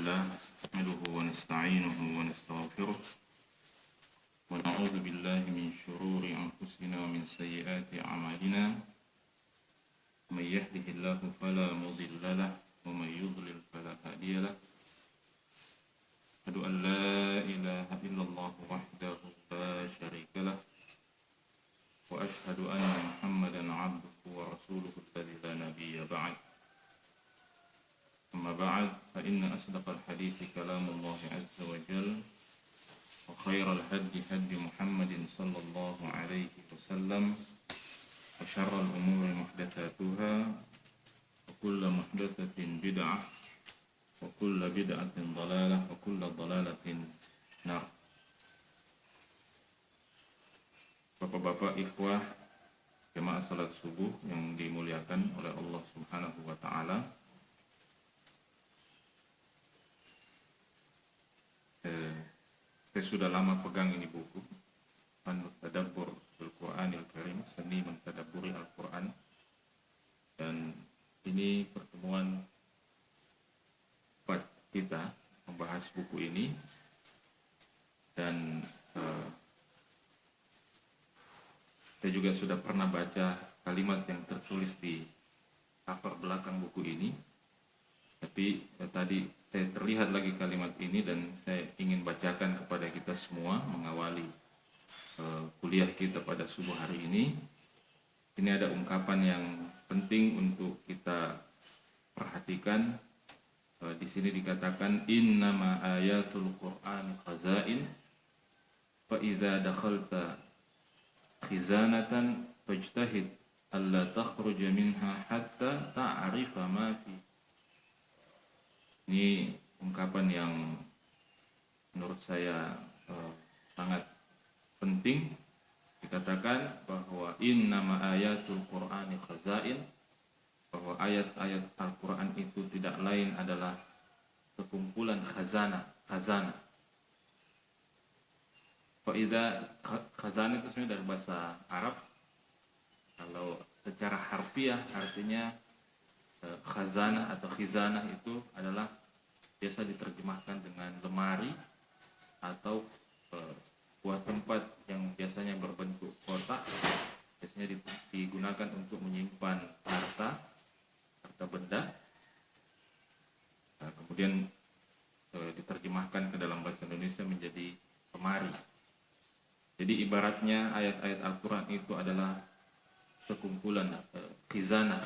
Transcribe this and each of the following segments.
لله نحمده ونستعينه ونستغفره ونعوذ بالله من شرور أنفسنا ومن سيئات أعمالنا من يهده الله فلا مضل له ومن يضلل فلا هادي له أشهد أن لا إله إلا الله وحده لا شريك له وأشهد أن محمدا عبده ورسوله الذي لا نبي بعد أما بعد فإن أصدق الحديث كلام الله عز وجل وخير الهدي هدي محمد صلى الله عليه وسلم وشر الأمور محدثاتها وكل محدثة بدعة وكل بدعة ضلالة وكل ضلالة نار. Bapak-bapak ikhwah jemaah salat subuh yang dimuliakan oleh Allah Subhanahu wa taala. Saya sudah lama pegang ini buku Tadabbur Al-Qur'anil Karim, seni mentadabburi Al-Qur'an, dan ini pertemuan kita membahas buku ini. Dan saya juga sudah pernah baca kalimat yang tertulis di cover belakang buku ini, tapi tadi saya terlihat lagi kalimat ini dan saya ingin bacakan kepada kita semua mengawali kuliah kita pada subuh hari ini. Ini ada ungkapan yang penting untuk kita perhatikan. Di sini dikatakan innama ayatul Qur'an khazain fa idza dakhalta khizanatan fajtahid alla takhruja minha hatta ta'rifa ma fi. Ini ungkapan yang menurut saya sangat penting. Dikatakan bahwa innama ayatul Qur'ani khazain, bahwa ayat-ayat Al-Quran itu tidak lain adalah sekumpulan khazanah. Khazanah itu sebenarnya dari bahasa Arab. Kalau secara harfiah artinya khazanah atau khizanah itu adalah biasa diterjemahkan dengan lemari atau buah tempat yang biasanya berbentuk kotak, biasanya digunakan untuk menyimpan harta benda. Kemudian diterjemahkan ke dalam bahasa Indonesia menjadi lemari. Jadi ibaratnya ayat-ayat Al-Quran itu adalah sekumpulan khazanah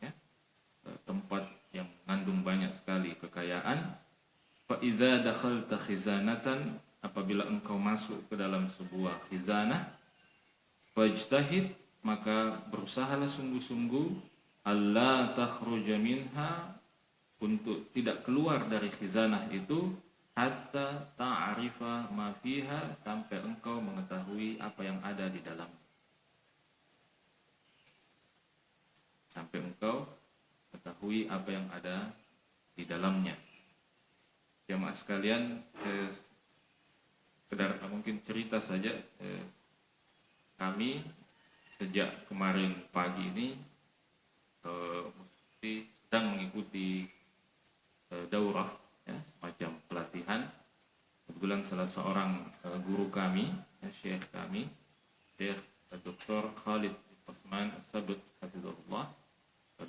ya, tempat yang mengandung banyak sekali kekayaan. Fa idza dakhalta khizanatan, apabila engkau masuk ke dalam sebuah khizanah, fajtahid, maka berusahalah sungguh-sungguh, alla takhruja minha, untuk tidak keluar dari khizanah itu, hatta ta'rifa ma fiha, sampai engkau mengetahui apa yang ada di dalamnya. Sampai engkau ketahui apa yang ada di dalamnya. Jamaah sekalian, sekedar mungkin cerita saja, kami sejak kemarin pagi ini sedang mengikuti daurah, ya, semacam pelatihan. Kebetulan salah seorang guru kami, syekh kami, Syekh Dr. Khalid Osman As-Sabut Hafizahullah,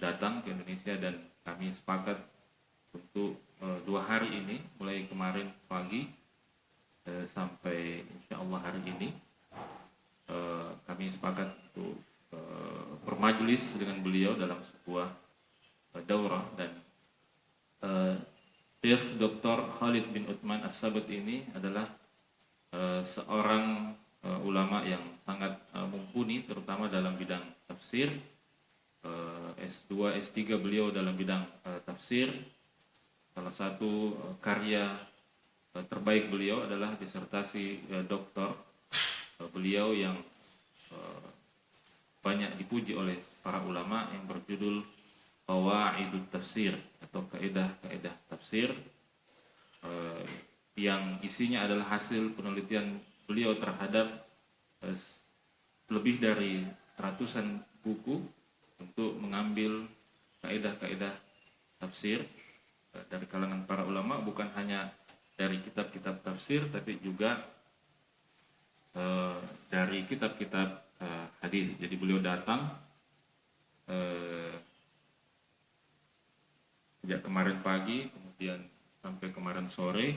datang ke Indonesia, dan kami sepakat untuk 2 hari ini, mulai kemarin pagi sampai insya Allah hari ini, kami sepakat untuk bermajlis dengan beliau dalam sebuah daurah. Dan Syekh Dr. Khalid bin Utsman As-Sabut ini adalah seorang ulama yang sangat mumpuni, terutama dalam bidang tafsir. S2, S3 beliau dalam bidang tafsir. Salah satu karya terbaik beliau adalah disertasi doktor beliau yang banyak dipuji oleh para ulama, yang berjudul Qawaidut Tafsir atau kaidah-kaidah tafsir, yang isinya adalah hasil penelitian beliau terhadap lebih dari ratusan buku untuk mengambil kaidah-kaidah tafsir dari kalangan para ulama, bukan hanya dari kitab-kitab tafsir tapi juga dari kitab-kitab hadis. Jadi beliau datang sejak kemarin pagi kemudian sampai kemarin sore.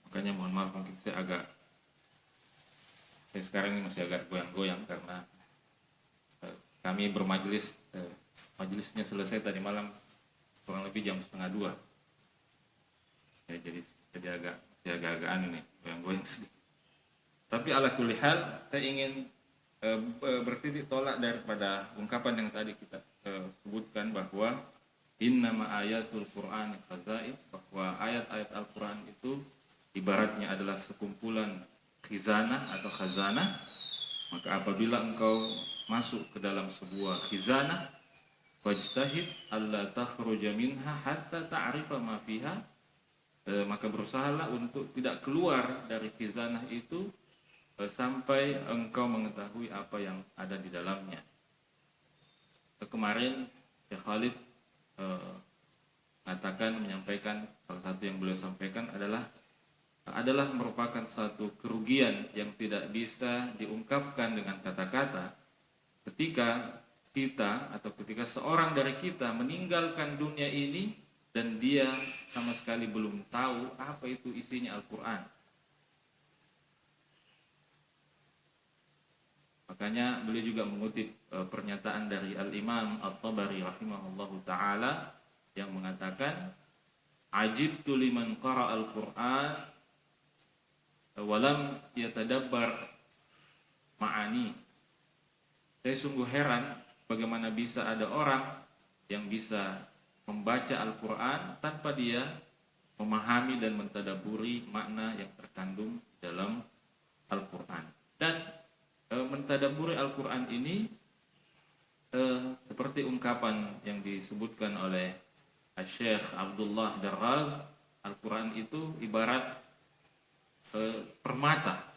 Makanya mohon maaf mungkin saya sekarang ini masih agak goyang-goyang karena kami bermajelis, majelisnya selesai tadi malam kurang lebih jam 1:30. Ya, jadi agak aneh nih, goyang-goyang sedikit. Tapi ala kulli hal saya ingin bertitik tolak daripada ungkapan yang tadi kita sebutkan bahwa innama ayatul Qur'an khazain, bahwa ayat-ayat Al-Qur'an itu ibaratnya adalah sekumpulan khizanah atau khazanah. Maka apabila engkau masuk ke dalam sebuah khizanah, fajtahid alla takhruja minha hatta ta'rifa ma fiha, maka berusahalah untuk tidak keluar dari khizanah itu sampai engkau mengetahui apa yang ada di dalamnya. Kemarin Syekh Khalid menyampaikan salah satu yang beliau sampaikan adalah merupakan satu kerugian yang tidak bisa diungkapkan dengan kata-kata ketika ketika seorang dari kita meninggalkan dunia ini dan dia sama sekali belum tahu apa itu isinya Al-Quran. Makanya beliau juga mengutip pernyataan dari Al-Imam At-Tabari rahimahullahu ta'ala yang mengatakan, ajibtu liman qara al-Qur'an walam yatadabbar ma'ani. Saya sungguh heran bagaimana bisa ada orang yang bisa membaca Al-Quran tanpa dia memahami dan mentadaburi makna yang terkandung dalam Al-Quran. Dan mentadaburi Al-Quran ini seperti ungkapan yang disebutkan oleh Syekh Abdullah Darraz, Al-Quran itu ibarat permata.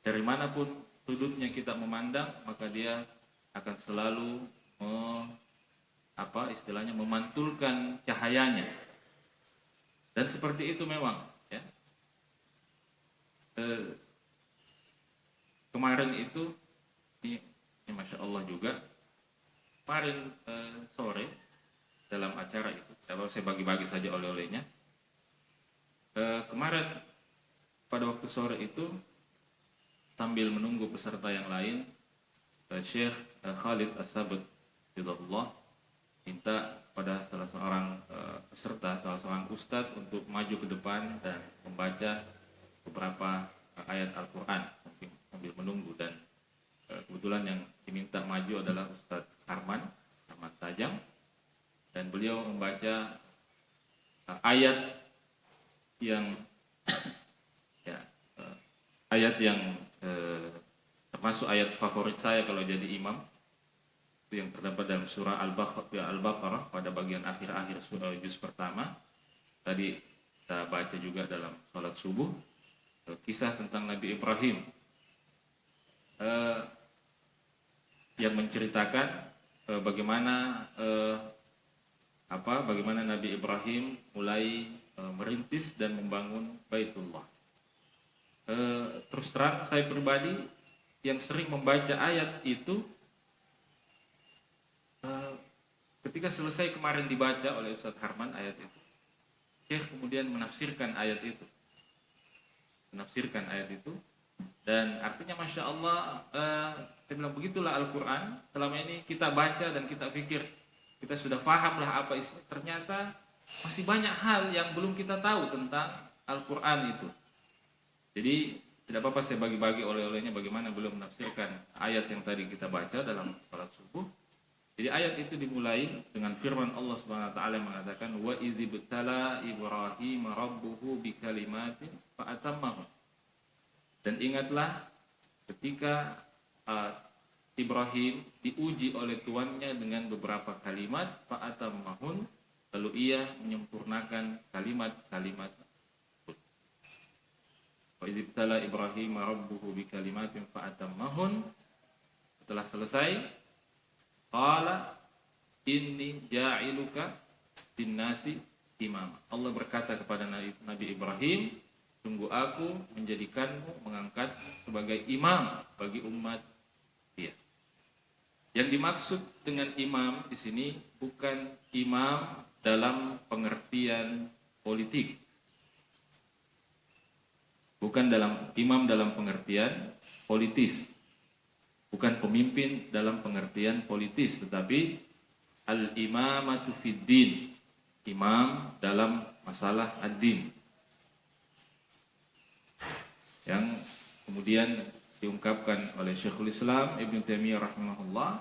Dari manapun sudutnya kita memandang, maka dia akan selalu memantulkan cahayanya. Dan seperti itu memang ya. Kemarin itu ini Masya Allah juga kemarin sore dalam acara itu, saya bagi-bagi saja oleh-olehnya. Kemarin pada waktu sore itu sambil menunggu peserta yang lain, Syekh Khalid As-Sabit Hidayatullah minta pada salah seorang peserta, salah seorang ustadz untuk maju ke depan dan membaca beberapa ayat Al-Quran sambil menunggu. Dan kebetulan yang diminta maju adalah Ustadz Arman Tajam, dan beliau membaca ayat yang termasuk ayat favorit saya kalau jadi imam, itu yang terdapat dalam surah Al-Baqarah pada bagian akhir-akhir juz pertama. Tadi kita baca juga dalam sholat subuh kisah tentang Nabi Ibrahim yang menceritakan bagaimana Nabi Ibrahim mulai merintis dan membangun Baitullah. Terus terang saya pribadi yang sering membaca ayat itu, ketika selesai kemarin dibaca oleh Ustadz Harman ayat itu, Syekh kemudian menafsirkan ayat itu, dan artinya Masya Allah, saya bilang begitulah Al-Quran. Selama ini kita baca dan kita pikir kita sudah paham lah apa isinya, ternyata masih banyak hal yang belum kita tahu tentang Al-Quran itu. Jadi tidak apa-apa saya bagi-bagi oleh-olehnya bagaimana beliau menafsirkan ayat yang tadi kita baca dalam salat subuh. Jadi ayat itu dimulai dengan firman Allah Subhanahu wa taala yang mengatakan, wa idzibtala Ibrahim rabbuhu bikalimatin fa atammahum. Dan ingatlah ketika Ibrahim diuji oleh Tuannya dengan beberapa kalimat, fa atammahun, lalu ia menyempurnakan kalimat-kalimat. Wa idzibtala Ibrahim rabbuhu bikalimatin fa atammahun. Setelah selesai, qala inni ja'iluka linnasi imam. Allah berkata kepada Nabi Ibrahim, sungguh aku menjadikanmu, mengangkat sebagai imam bagi umat dia. Yang dimaksud dengan imam di sini bukan imam dalam pengertian politik. Bukan imam dalam pengertian politis. Bukan pemimpin dalam pengertian politis, tetapi al-imamatu fid din. Imam dalam masalah ad-din. Yang kemudian diungkapkan oleh Syekhul Islam Ibnu Taimiyah rahimahullah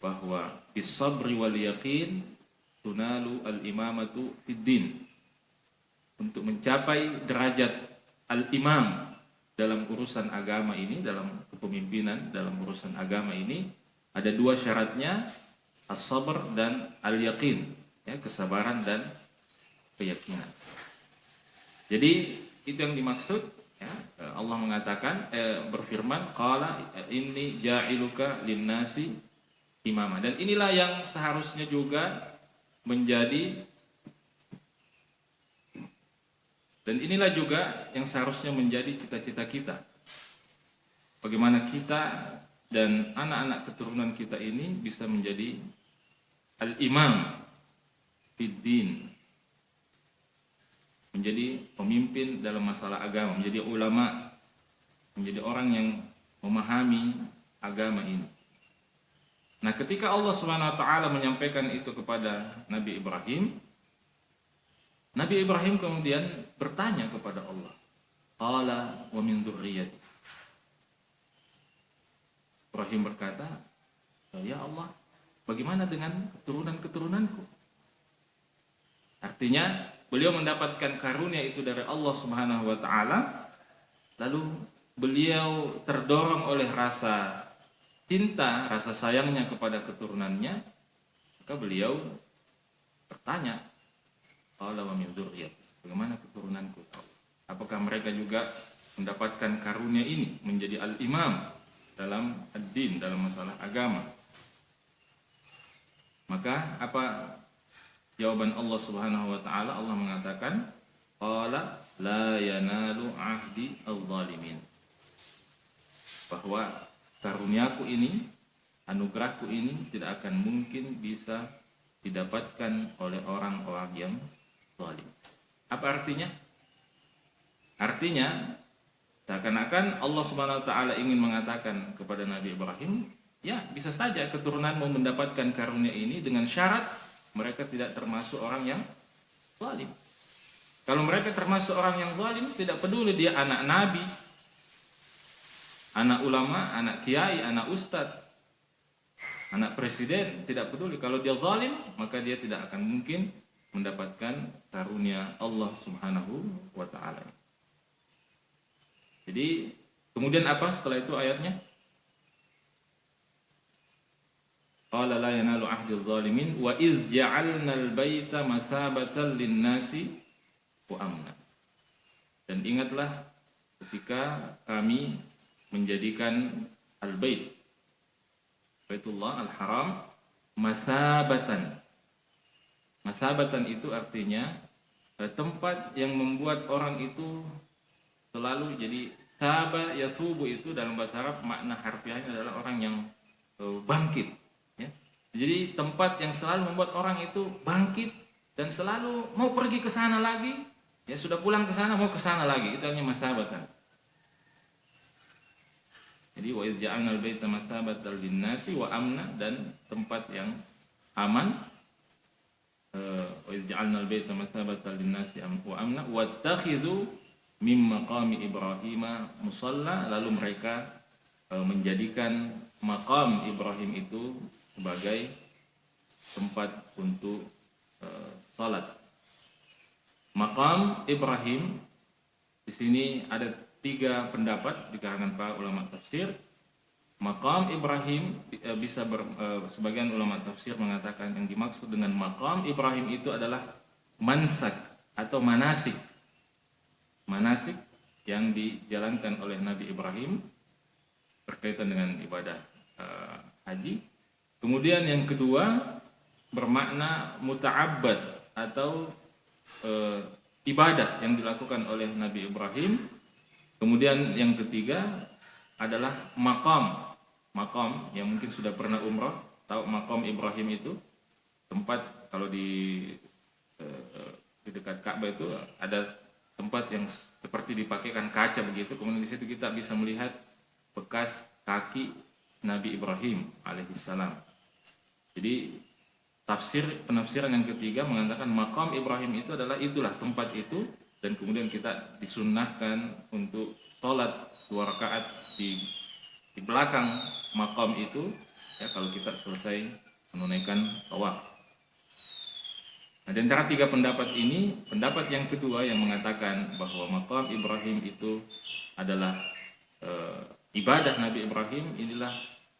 bahwa bis-sabri wal yaqin tunalu al-imamatu fid din. Untuk mencapai derajat al-imam dalam urusan agama ini, dalam kepemimpinan dalam urusan agama ini, ada dua syaratnya, as-sabr dan al-yaqin, ya, kesabaran dan keyakinan. Jadi itu yang dimaksud, ya, Allah mengatakan, berfirman, qala inni ja'iluka linnasi imama. Dan inilah yang seharusnya juga menjadi, dan inilah juga yang seharusnya menjadi cita-cita kita. Bagaimana kita dan anak-anak keturunan kita ini bisa menjadi al-imam fid din, menjadi pemimpin dalam masalah agama, menjadi ulama, menjadi orang yang memahami agama ini. Nah, ketika Allah Subhanahu wa taala menyampaikan itu kepada Nabi Ibrahim, Nabi Ibrahim kemudian bertanya kepada Allah, qala wa min dzurriyyati. Ibrahim berkata, ya Allah, bagaimana dengan keturunan-keturunanku? Artinya beliau mendapatkan karunia itu dari Allah Subhanahu wa taala, lalu beliau terdorong oleh rasa cinta, rasa sayangnya kepada keturunannya, maka beliau bertanya, qala wa min dzurriyyati, bagaimana keturunanku? Apakah mereka juga mendapatkan karunia ini menjadi al-imam dalam ad-din, dalam masalah agama? Maka apa jawaban Allah Subhanahu wa taala? Allah mengatakan, qala la yanalu ahdi al-zalimin, bahwa karuniaku ini, anugerahku ini tidak akan mungkin bisa didapatkan oleh orang-orang yang zalim. Apa artinya? Artinya seakan-akan Allah Subhanahu wa taala ingin mengatakan kepada Nabi Ibrahim, ya, bisa saja keturunanmu mendapatkan karunia ini dengan syarat mereka tidak termasuk orang yang zalim. Kalau mereka termasuk orang yang zalim, tidak peduli dia anak nabi, anak ulama, anak kiai, anak ustadz, anak presiden, tidak peduli. Kalau dia zalim, maka dia tidak akan mungkin mendapatkan karunia Allah Subhanahu wa taala. Jadi kemudian apa setelah itu ayatnya? Qala la yanalu ahdil zalimin wa iz ja'alnal baita mathabatan lin-nasi wa amna. Dan ingatlah ketika kami menjadikan al-bait, Baitullah al-Haram, mathabatan. Mathabatan itu artinya tempat yang membuat orang itu selalu jadi saba yasubu, itu dalam bahasa Arab makna harfiahnya adalah orang yang bangkit, ya. Jadi tempat yang selalu membuat orang itu bangkit dan selalu mau pergi ke sana lagi, ya, sudah pulang ke sana mau ke sana lagi, itu namanya mathabatan. Jadi wa iz ja'alnal baita mathabatan lin-nasi wa amna, dan tempat yang aman. Wa iz ja'alnal baita mathabatan lin-nasi wa amna wattakhidhu mim maqami Ibrahim musalla, lalu mereka menjadikan maqam Ibrahim itu sebagai tempat untuk salat. Maqam Ibrahim di sini ada 3 pendapat di kalangan para ulama tafsir. Maqam Ibrahim bisa sebagian ulama tafsir mengatakan yang dimaksud dengan maqam Ibrahim itu adalah mansak atau manasik. Manasik yang dijalankan oleh Nabi Ibrahim berkaitan dengan ibadah haji. Kemudian yang kedua bermakna muta'abbad, atau ibadah yang dilakukan oleh Nabi Ibrahim. Kemudian yang ketiga adalah makam yang mungkin sudah pernah umrah, tahu makam Ibrahim itu tempat kalau di dekat Ka'bah itu ada tempat yang seperti dipakaikan kaca begitu, kemudian di situ kita bisa melihat bekas kaki Nabi Ibrahim alaihissalam. Jadi penafsiran yang ketiga mengatakan makam Ibrahim itu itulah tempat itu, dan kemudian kita disunnahkan untuk sholat 2 rakaat di belakang makam itu ya kalau kita selesai menunaikan tawaf. Nah, di antara 3 pendapat ini, pendapat yang kedua yang mengatakan bahwa makam Ibrahim itu adalah ibadah Nabi Ibrahim, inilah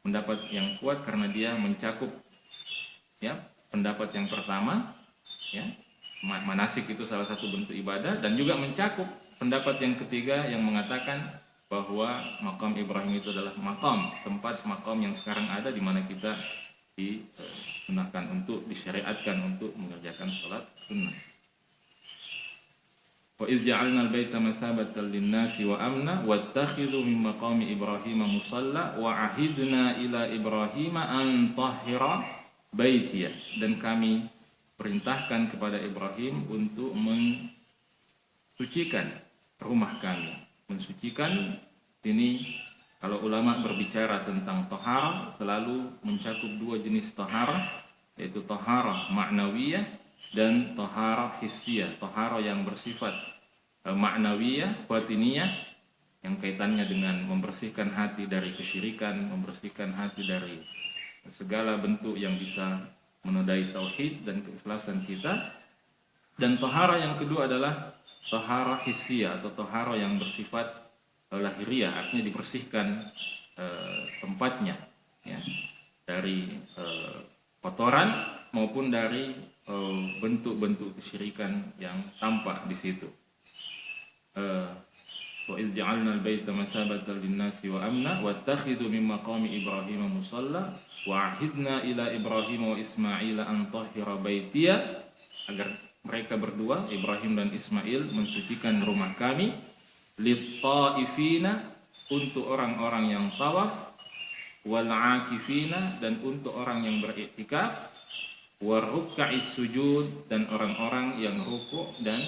pendapat yang kuat karena dia mencakup ya pendapat yang pertama ya, manasik itu salah satu bentuk ibadah, dan juga mencakup pendapat yang ketiga yang mengatakan bahwa makam Ibrahim itu adalah tempat makam yang sekarang ada di mana kita disunahkan untuk disyariatkan untuk mengerjakan salat sunnah. Wa idz ja'alna al-baita mathabatan lin-nasi wa amna wattakhidhu min maqami Ibrahim musalla wa ahidna ila Ibrahim an tahhira baitiya, dan kami perintahkan kepada Ibrahim untuk mensucikan rumah kami. Mensucikan ini kalau ulama berbicara tentang taharah selalu mencakup 2 jenis taharah, yaitu taharah ma'nawiyah dan taharah hissiyah. Taharah yang bersifat ma'nawiyah, batiniyah, yang kaitannya dengan membersihkan hati dari kesyirikan, membersihkan hati dari segala bentuk yang bisa menodai tauhid dan keikhlasan kita. Dan taharah yang kedua adalah taharah hissiyah atau taharah yang bersifat lahiriah, artinya dibersihkan tempatnya ya, dari kotoran maupun dari bentuk-bentuk kesyirikan yang tampak di situ. Wa idz ja'alna al-baita mathabatan lin-nasi wa amna wattakhidhu min maqami Ibrahim musalla wa ahidna ila Ibrahim wa Ismail an tahhira baitiya, agar mereka berdua Ibrahim dan Ismail mensucikan rumah kami, lit-ta'ifina untuk orang-orang yang tawaf, wal 'akifina dan untuk orang yang beriktikaf, waruka'is sujud dan orang-orang yang rukuk. Dan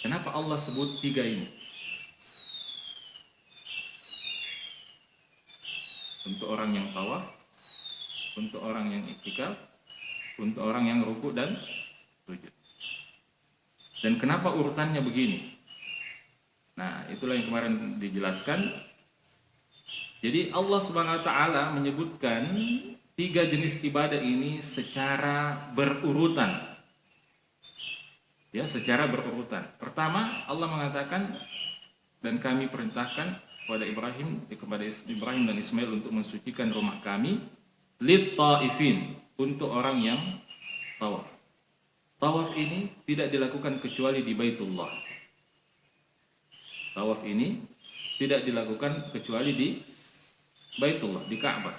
kenapa Allah sebut 3 ini? Untuk orang yang tawaf, untuk orang yang iktikaf, untuk orang yang rukuk dan sujud. Dan kenapa urutannya begini? Nah, itulah yang kemarin dijelaskan. Jadi Allah Subhanahu wa taala menyebutkan 3 jenis ibadah ini secara berurutan. Ya, secara berurutan. Pertama, Allah mengatakan, dan kami perintahkan kepada Ibrahim dan Ismail untuk mensucikan rumah kami, lit-ta'ifin, untuk orang yang tawaf. Tawaf ini tidak dilakukan kecuali di Baitullah. Tawaf ini tidak dilakukan kecuali di Baitullah, di Ka'bah.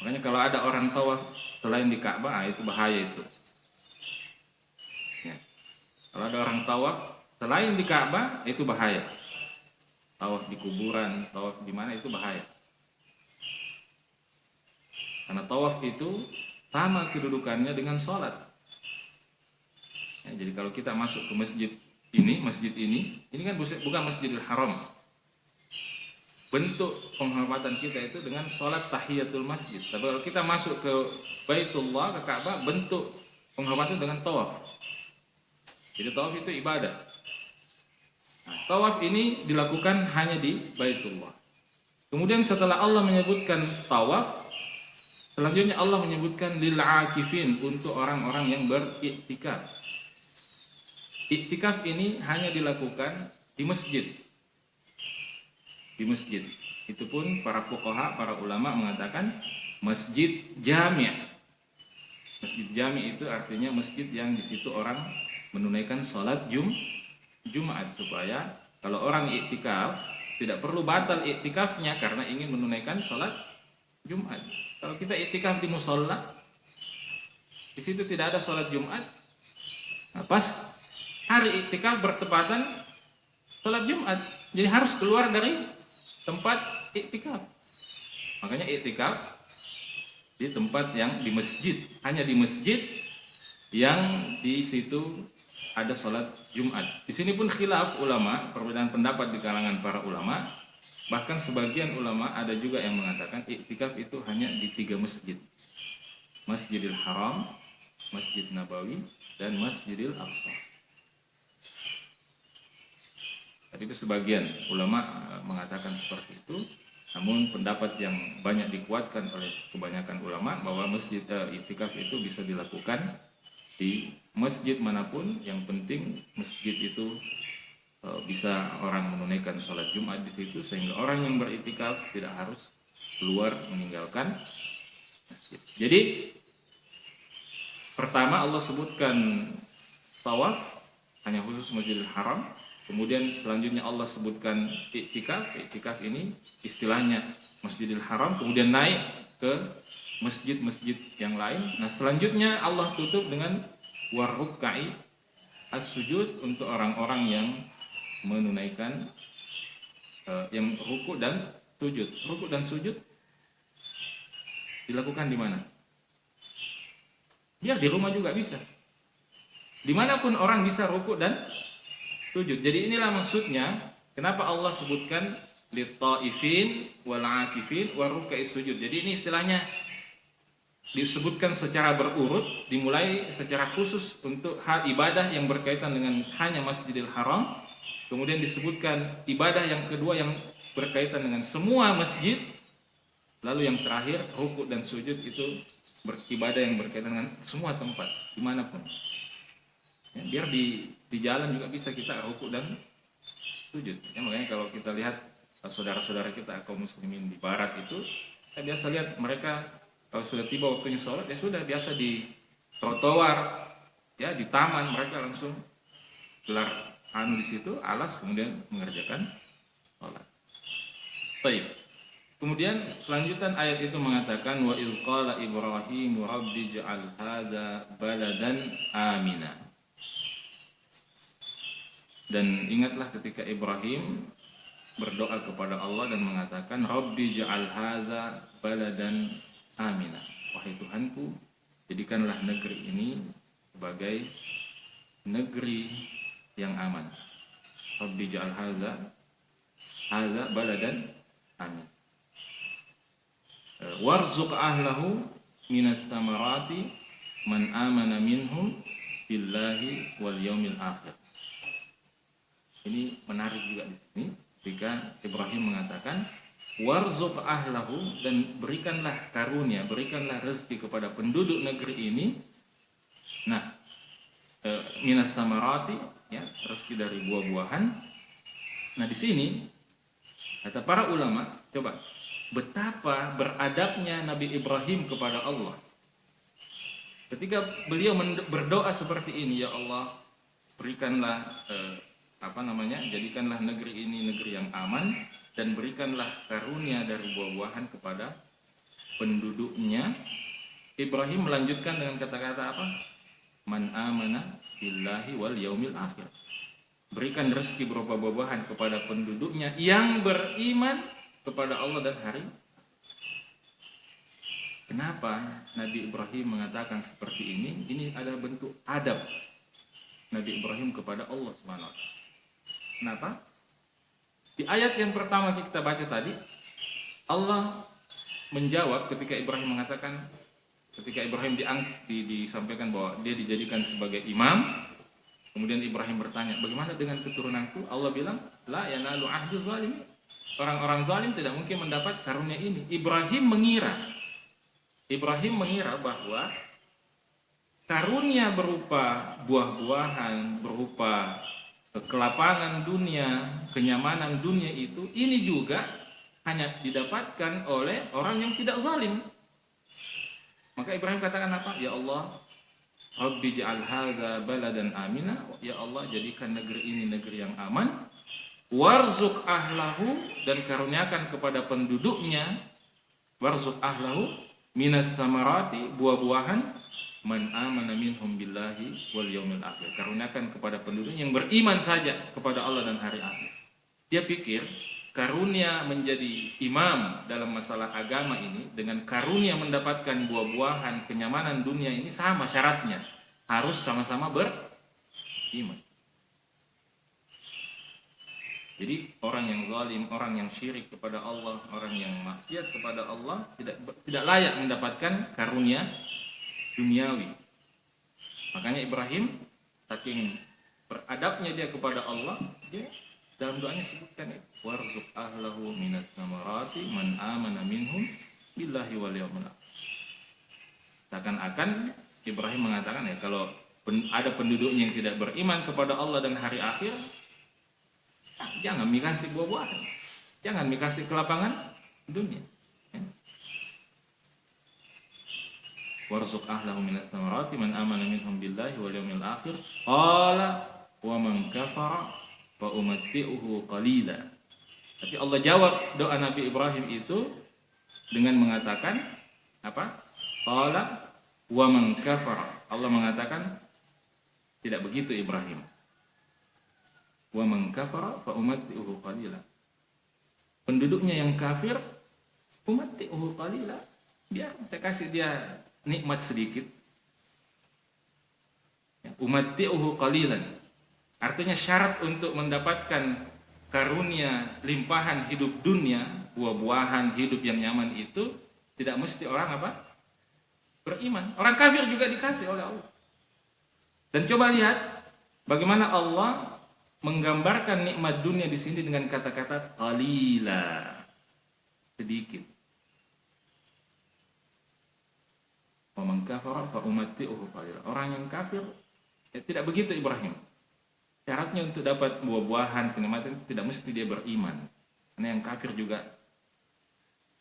Makanya kalau ada orang tawaf selain di Ka'bah, itu bahaya itu. Ya. Kalau ada orang tawaf selain di Ka'bah, itu bahaya. Tawaf di kuburan, tawaf di mana, itu bahaya. Karena tawaf itu sama kedudukannya dengan sholat. Ya, jadi kalau kita masuk ke masjid ini kan bukan Masjidil Haram. Bentuk penghormatan kita itu dengan sholat tahiyatul masjid. Tapi kalau kita masuk ke Baitullah, ke Ka'bah, bentuk penghormatan dengan tawaf. Jadi tawaf itu ibadah. Nah, tawaf ini dilakukan hanya di Baitullah. Kemudian setelah Allah menyebutkan tawaf, selanjutnya Allah menyebutkan lil akifin, untuk orang-orang yang beriktikaf. Iktikaf ini hanya dilakukan di masjid. Di masjid. Itu pun para fuqaha, para ulama mengatakan masjid jami'. Masjid jami' itu artinya masjid yang di situ orang menunaikan sholat Jumat, supaya kalau orang iktikaf tidak perlu batal iktikafnya karena ingin menunaikan sholat Jumat. Kalau kita iktikaf di musola, Di situ tidak ada sholat Jumat. Nah, pas hari iktikaf bertepatan sholat Jumat, jadi harus keluar dari tempat iktikaf. Makanya iktikaf di tempat yang di masjid, hanya di masjid yang di situ ada sholat Jumat. Di sini pun khilaf ulama, perbedaan pendapat di kalangan para ulama. Bahkan sebagian ulama ada juga yang mengatakan iktikaf itu hanya di 3 masjid. Masjidil Haram, Masjid Nabawi, dan Masjidil Aqsa. Tadi itu sebagian ulama mengatakan seperti itu. Namun pendapat yang banyak dikuatkan oleh kebanyakan ulama bahwa masjid iktikaf itu bisa dilakukan di masjid manapun, yang penting masjid itu bisa orang menunaikan sholat Jumat di situ, sehingga orang yang beriktikaf tidak harus keluar meninggalkan masjid. Jadi pertama Allah sebutkan tawaf hanya khusus Masjidil Haram, kemudian selanjutnya Allah sebutkan iktikaf. Iktikaf ini istilahnya Masjidil Haram, kemudian naik ke masjid-masjid yang lain. Nah, selanjutnya Allah tutup dengan warruk'i as-sujud untuk orang-orang yang menunaikan yang ruku dan sujud. Ruku dan sujud dilakukan di mana? Biar di rumah juga bisa. Dimanapun orang bisa ruku dan sujud. Jadi inilah maksudnya kenapa Allah sebutkan lit-taifin wal-akifin warruk'i sujud. Jadi ini istilahnya disebutkan secara berurut, dimulai secara khusus untuk hal ibadah yang berkaitan dengan hanya Masjidil Haram, kemudian disebutkan ibadah yang kedua yang berkaitan dengan semua masjid, lalu yang terakhir rukuk dan sujud itu beribadah yang berkaitan dengan semua tempat dimanapun. Ya, biar di jalan juga bisa kita rukuk dan sujud. Ya, makanya kalau kita lihat saudara-saudara kita kaum muslimin di barat itu, kita biasa lihat mereka kalau sudah tiba waktunya sholat, ya sudah biasa di trotoar, ya di taman mereka langsung gelar di situ alas, kemudian mengerjakan sholat. Baik. Kemudian kelanjutan ayat itu mengatakan wa idz qala Ibrahim rabbi ij'al hadza baladan amina. Dan ingatlah ketika Ibrahim berdoa kepada Allah dan mengatakan rabbi ij'al hadza baladan amina. Wahai Tuhanku, jadikanlah negeri ini sebagai negeri yang aman. Rabbi ja'al hadza baladan amin. Warzuq ahlahu minat tamarati man amana minhum billahi wal yaumil akhir. Ini menarik juga di sini ketika Ibrahim mengatakan warzuq ahlahu, dan berikanlah karunia, berikanlah rezeki kepada penduduk negeri ini. Nah, minas samarati, ya, rezeki dari buah-buahan. Nah, di sini kata para ulama, coba betapa beradabnya Nabi Ibrahim kepada Allah. Ketika beliau berdoa seperti ini, ya Allah, berikanlah jadikanlah negeri ini negeri yang aman, dan berikanlah karunia dari buah-buahan kepada penduduknya. Ibrahim melanjutkan dengan kata-kata apa? Man amana billahi wal yaumil akhir. Berikan rezeki berupa buah-buahan kepada penduduknya yang beriman kepada Allah dan hari. Kenapa Nabi Ibrahim mengatakan seperti ini? Ini adalah bentuk adab Nabi Ibrahim kepada Allah Subhanahu wa taala. Kenapa? Di ayat yang pertama kita baca tadi, Allah menjawab ketika Ibrahim mengatakan, ketika Ibrahim disampaikan bahwa dia dijadikan sebagai imam, kemudian Ibrahim bertanya, bagaimana dengan keturunanku? Allah bilang, la yanalu ahdi zalim. Orang-orang zalim tidak mungkin mendapat karunia ini. Ibrahim mengira bahwa karunia berupa buah-buahan, berupa kelapangan dunia, kenyamanan dunia itu, ini juga hanya didapatkan oleh orang yang tidak zalim. Maka Ibrahim katakan apa? Ya Allah, Rabbi ja'al hadza baladan amina. Ya Allah, jadikan negeri ini negeri yang aman. Warzuq ahlahu, dan karuniakan kepada penduduknya, warzuq ahlahu minas samarati, buah-buahan, man amana minhum billahi wal yaumil akhir. Karuniakan kepada penduduk yang beriman saja kepada Allah dan hari akhir. Dia pikir karunia menjadi imam dalam masalah agama ini dengan karunia mendapatkan buah-buahan kenyamanan dunia ini sama syaratnya. Harus sama-sama beriman. Jadi orang yang zalim, orang yang syirik kepada Allah, orang yang maksiat kepada Allah tidak layak mendapatkan karunia duniawi. Makanya Ibrahim saking beradabnya dia kepada Allah, dia dalam doanya sebutkan itu, warzuq ahlahu minas samarati man amana minhum billahi wal yawmil akhir. Seakan-akan Ibrahim mengatakan ya, kalau ada penduduknya yang tidak beriman kepada Allah dan hari akhir, jangan dikasih buah-buahan, jangan dikasih kelapangan dunia. Warzuq ahlahu minas samarati man amana minhum billahi wal yawmil akhir qala wa man kafara fa umatti'uhu qalila. Tapi Allah jawab doa Nabi Ibrahim itu dengan mengatakan apa? Qala wa man kafara. Allah mengatakan tidak begitu Ibrahim. Wa man kafara fa umatti'uhu qalila. Penduduknya yang kafir, umatti'uhu qalila, biar saya kasih dia nikmat sedikit. Umatti'uhu qalilan. Artinya syarat untuk mendapatkan karunia limpahan hidup dunia, buah-buahan hidup yang nyaman itu tidak mesti orang apa? Beriman. Orang kafir juga dikasih oleh Allah. Dan coba lihat bagaimana Allah menggambarkan nikmat dunia di sini dengan kata-kata qalila, sedikit. Wa man kafara fa umatti'uhu qalila. Orang yang kafir tidak begitu Ibrahim. Syaratnya untuk dapat buah-buahan kenikmatan tidak mesti dia beriman. Karena yang kafir juga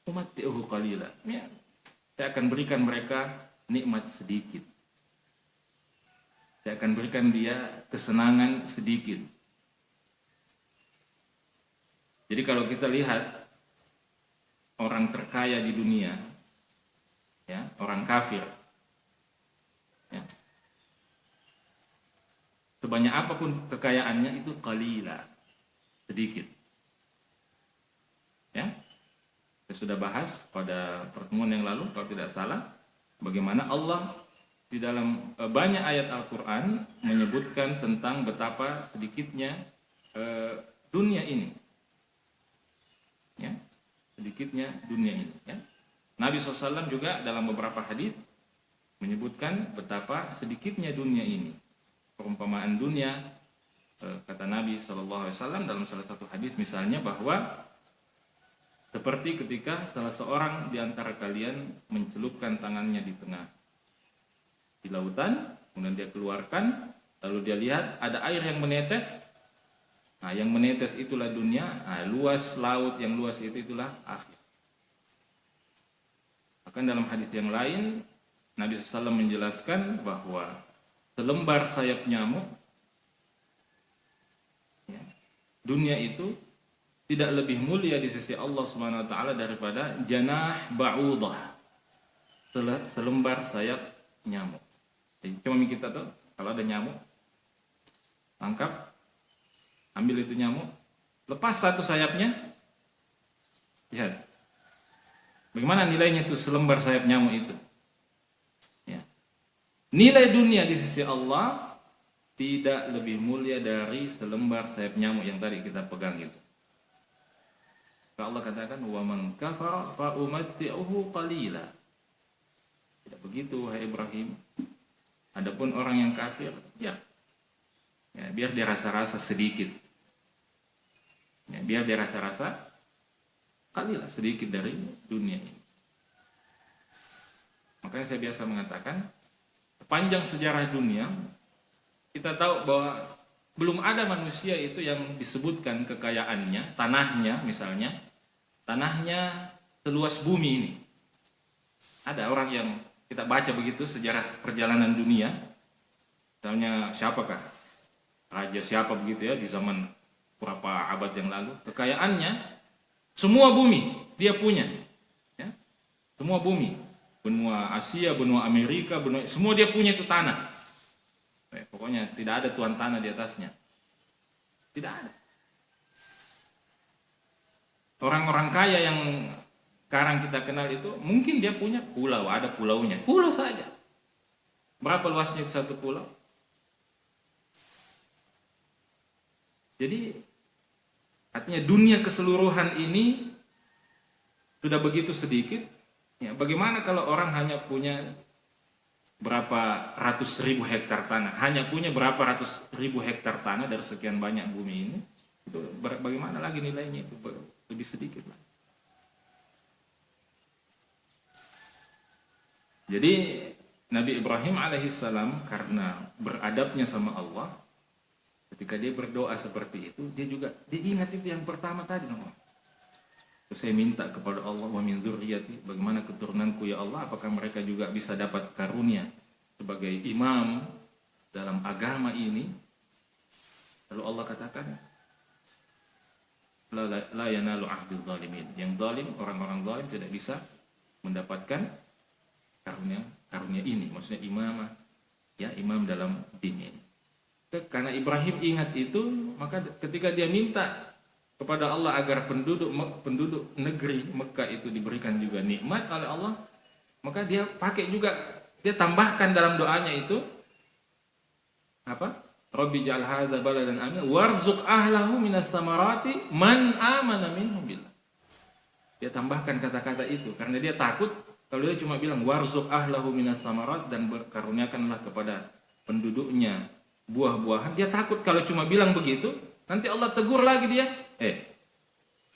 umatti'uhu qalila. Ya, saya akan berikan mereka nikmat sedikit. Saya akan berikan dia kesenangan sedikit. Jadi kalau kita lihat orang terkaya di dunia, ya, orang kafir, ya, sebanyak apapun kekayaannya itu qalila, sedikit. Ya, saya sudah bahas pada pertemuan yang lalu kalau tidak salah, bagaimana Allah di dalam banyak ayat Al-Quran menyebutkan tentang betapa sedikitnya dunia ini, ya, sedikitnya dunia ini. Ya. Nabi SAW juga dalam beberapa hadis menyebutkan betapa sedikitnya dunia ini. Perumpamaan dunia, kata Nabi SAW dalam salah satu hadis misalnya bahwa seperti ketika salah seorang di antara kalian mencelupkan tangannya di tengah di lautan, kemudian dia keluarkan, lalu dia lihat ada air yang menetes. Nah, yang menetes itulah dunia. Nah, luas laut yang luas itulah akhir. Bahkan dalam hadis yang lain Nabi SAW menjelaskan bahwa selembar sayap nyamuk, ya, dunia itu tidak lebih mulia di sisi Allah Subhanahu wa taala daripada janah ba'udah, selembar sayap nyamuk. Jadi cuma kita tuh kalau ada nyamuk, tangkap, ambil itu nyamuk, lepas satu sayapnya, lihat bagaimana nilainya itu selembar sayap nyamuk itu. Ya. Nilai dunia di sisi Allah tidak lebih mulia dari selembar sayap nyamuk yang tadi kita pegang itu. Allah katakan wa man kafara fa umatti'uhu qalila. Tidak begitu wahai Ibrahim. Adapun orang yang kafir, ya biar dia rasa-rasa sedikit. Ya, biar dia rasa-rasa kalilah sedikit dari dunia ini. Makanya saya biasa mengatakan, sepanjang sejarah dunia, kita tahu bahwa belum ada manusia itu yang disebutkan kekayaannya, tanahnya misalnya, tanahnya seluas bumi ini. Ada orang yang kita baca begitu sejarah perjalanan dunia, misalnya siapakah raja siapa begitu ya di zaman beberapa abad yang lalu, kekayaannya semua bumi dia punya, ya, semua bumi. benua Asia, benua Amerika, semua dia punya itu tanah. Pokoknya tidak ada tuan tanah di atasnya. Tidak ada. Orang-orang kaya yang sekarang kita kenal itu mungkin dia punya pulau, ada pulaunya, pulau saja. Berapa luasnya satu pulau? Jadi artinya dunia keseluruhan ini sudah begitu sedikit. Ya, bagaimana kalau orang hanya punya berapa ratus ribu hektar tanah, hanya punya berapa ratus ribu hektar tanah dari sekian banyak bumi ini, itu bagaimana lagi nilainya itu lebih sedikit lah. Jadi Nabi Ibrahim alaihissalam karena beradabnya sama Allah, ketika dia berdoa seperti itu, dia ingat itu yang pertama tadi, saya minta kepada Allah, wa min dzurriyyati, bagaimana keturunanku ya Allah, apakah mereka juga bisa dapat karunia sebagai imam dalam agama ini? Lalu Allah katakan, la yanalu ahdil zalimin. Yang zalim, orang-orang zalim tidak bisa mendapatkan karunia ini, maksudnya imamah, ya, imam dalam din ini. Karena Ibrahim ingat itu, maka ketika dia minta kepada Allah agar penduduk negeri Mekah itu diberikan juga nikmat oleh Allah, maka dia tambahkan dalam doanya itu apa? Rabbi ja'al hadza baladan amina warzuq ahlahu minas thamarati man amana minhum billah. Dia tambahkan kata-kata itu karena dia takut kalau dia cuma bilang warzuq ahlahu minas thamarat dan berkaruniakanlah kepada penduduknya buah-buahan, dia takut kalau cuma bilang begitu nanti Allah tegur lagi dia,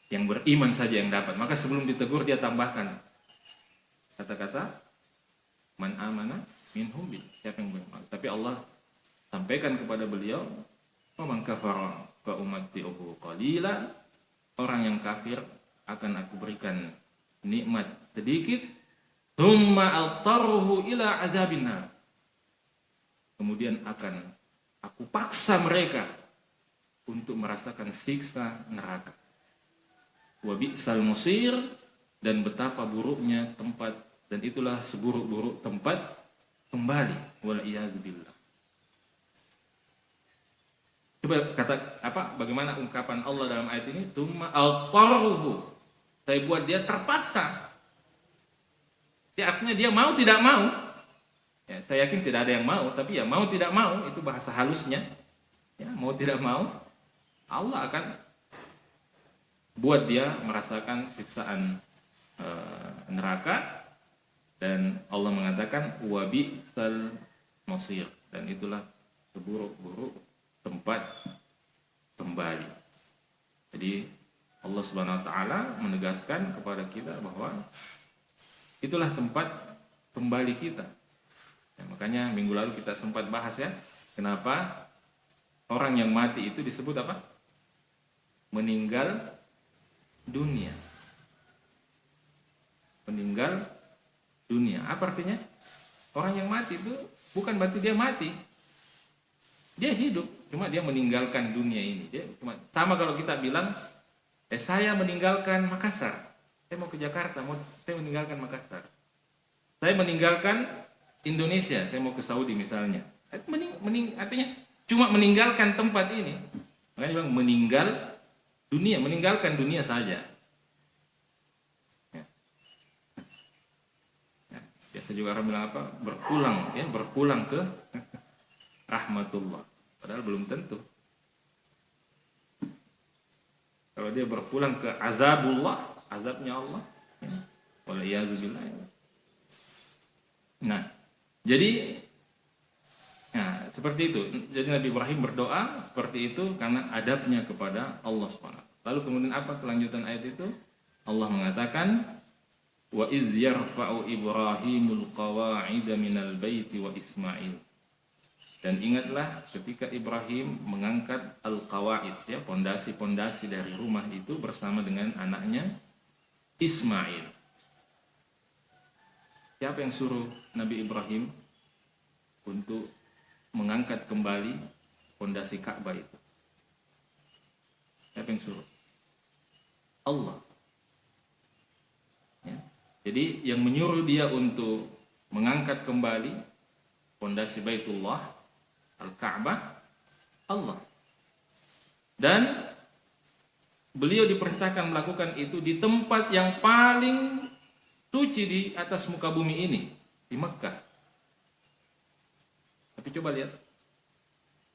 yang beriman saja yang dapat. Maka sebelum ditegur dia tambahkan kata-kata man amana minhum bil, siapa yang beriman. Tapi Allah sampaikan kepada beliau, wa man kafara fa umatti'uhu qalila, orang yang kafir akan aku berikan nikmat sedikit, thumma altaruhu ila adzabin nar, kemudian akan aku paksa mereka untuk merasakan siksa neraka. Wa bi'sal musir, dan betapa buruknya tempat, dan itulah seburuk-buruk tempat kembali. Wal iyadu billah. Coba bagaimana ungkapan Allah dalam ayat ini? Tsumma altaruhu, saya buat dia terpaksa. Ya, artinya dia mau tidak mau. Ya, saya yakin tidak ada yang mau, tapi ya mau tidak mau itu bahasa halusnya. Ya, mau tidak mau Allah akan buat dia merasakan siksaan neraka, dan Allah mengatakan wa bi'sal masir, dan itulah seburuk-buruk tempat kembali. Jadi Allah Subhanahu wa taala menegaskan kepada kita bahwa itulah tempat kembali kita. Ya, makanya minggu lalu kita sempat bahas ya, kenapa orang yang mati itu disebut apa? Meninggal dunia. Meninggal dunia. Apa artinya? Orang yang mati itu bukan berarti dia mati. Dia hidup, cuma dia meninggalkan dunia ini. Dia cuma sama kalau kita bilang, saya meninggalkan Makassar. Saya mau ke Jakarta, saya meninggalkan Makassar. Saya meninggalkan Indonesia, saya mau ke Saudi misalnya. Artinya cuma meninggalkan tempat ini. Makanya bilang meninggal dunia, meninggalkan dunia saja. Ya. Ya. Biasa juga orang bilang apa? Berpulang ke rahmatullah. Padahal belum tentu. Kalau dia berpulang ke azabullah, azabnya Allah, waliyadzubillah. Nah, jadi seperti itu. Jadi Nabi Ibrahim berdoa seperti itu karena adabnya kepada Allah SWT. Lalu kemudian apa kelanjutan ayat itu? Allah mengatakan, wa idz yarfa'u Ibrahimul qawa'ida minal baiti wa Ismail. Dan ingatlah ketika Ibrahim mengangkat al-qawa'id, ya, pondasi-pondasi dari rumah itu bersama dengan anaknya Ismail. Siapa yang suruh Nabi Ibrahim untuk mengangkat kembali pondasi Ka'bah itu? Siapa yang suruh? Allah. Ya. Jadi yang menyuruh dia untuk mengangkat kembali fondasi Baitullah Al-Ka'bah Allah. Dan beliau diperintahkan melakukan itu di tempat yang paling suci di atas muka bumi ini, di Mekkah. Tapi coba lihat,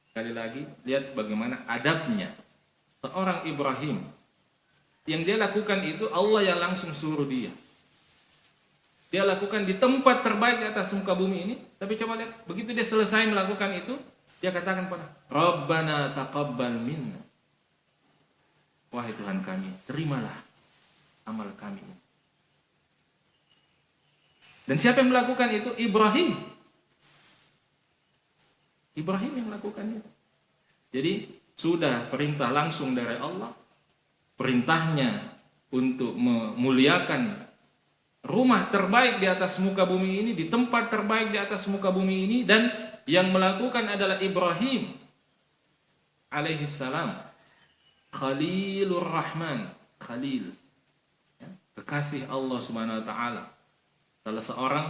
sekali lagi, lihat bagaimana adabnya seorang Ibrahim. Yang dia lakukan itu Allah yang langsung suruh dia. Dia lakukan di tempat terbaik di atas muka bumi ini. Tapi coba lihat, begitu dia selesai melakukan itu, dia katakan pada Rabbana taqabbal minna. Wahai Tuhan kami, terimalah amal kami. Dan siapa yang melakukan itu? Ibrahim. Ibrahim yang melakukan itu. Jadi sudah perintah langsung dari Allah. Perintahnya untuk memuliakan rumah terbaik di atas muka bumi ini, di tempat terbaik di atas muka bumi ini, dan yang melakukan adalah Ibrahim alaihi salam. Khalilur Rahman, Khalil, ya, kekasih Allah Subhanahu wa taala. Salah seorang